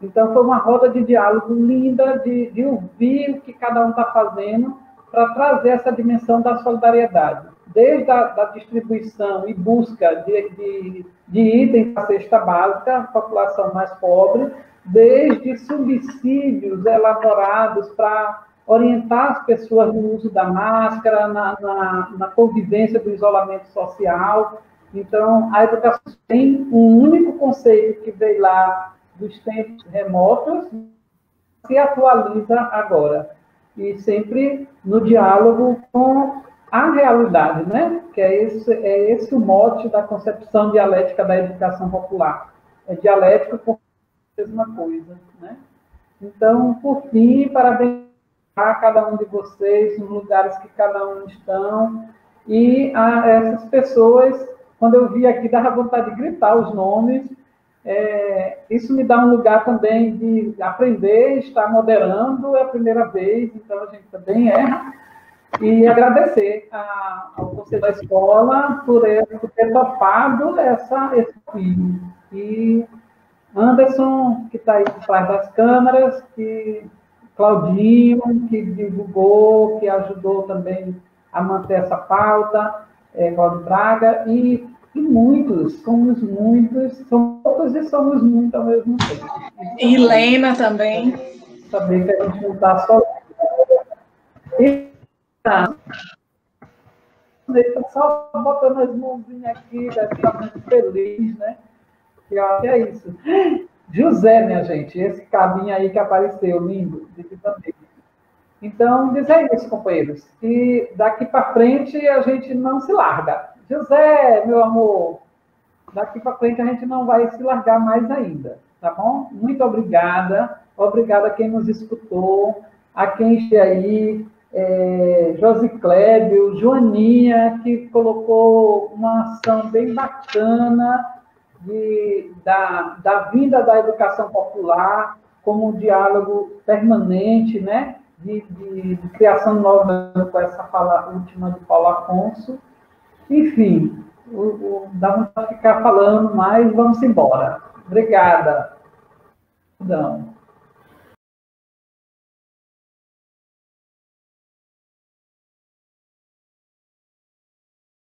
Então, foi uma roda de diálogo linda, de ouvir o que cada um está fazendo para trazer essa dimensão da solidariedade. Desde a distribuição e busca de itens da cesta básica, a população mais pobre, desde subsídios elaborados para orientar as pessoas no uso da máscara, na convivência do isolamento social. Então, a educação tem um único conceito que veio lá dos tempos remotos, se atualiza agora. E sempre no diálogo com a realidade, né? Que é esse o mote da concepção dialética da educação popular. É dialético com a mesma coisa, né? Então, por fim, parabéns a cada um de vocês, nos lugares que cada um estão, e a essas pessoas, quando eu vi aqui, dava vontade de gritar os nomes. Isso me dá um lugar também de aprender, estar moderando, é a primeira vez, então a gente também erra, e agradecer ao Conselho da Escola por ter topado esse fim. E Anderson, que está aí por trás das câmeras, Claudinho, que divulgou, que ajudou também a manter essa pauta, Cláudio Braga, e muitos, somos muitos, somos poucos e somos muitos ao mesmo tempo. E Helena também. saber que a gente não está só. E tá. Estou só botando as mãozinhas aqui, deve estar muito feliz, né? E eu acho que é isso. José, minha gente, esse cabinho aí que apareceu, lindo, de também. Então, dizer isso, companheiros, que daqui para frente a gente não se larga. José, meu amor, daqui para frente a gente não vai se largar mais ainda, tá bom? Muito obrigada. Obrigada a quem nos escutou, a quem está aí, Josiclébio, Joaninha, que colocou uma ação bem bacana da vinda da educação popular como um diálogo permanente, né? De criação nova, com essa fala última de Paulo Afonso. Enfim, dá para ficar falando, mas vamos embora. Obrigada. Não.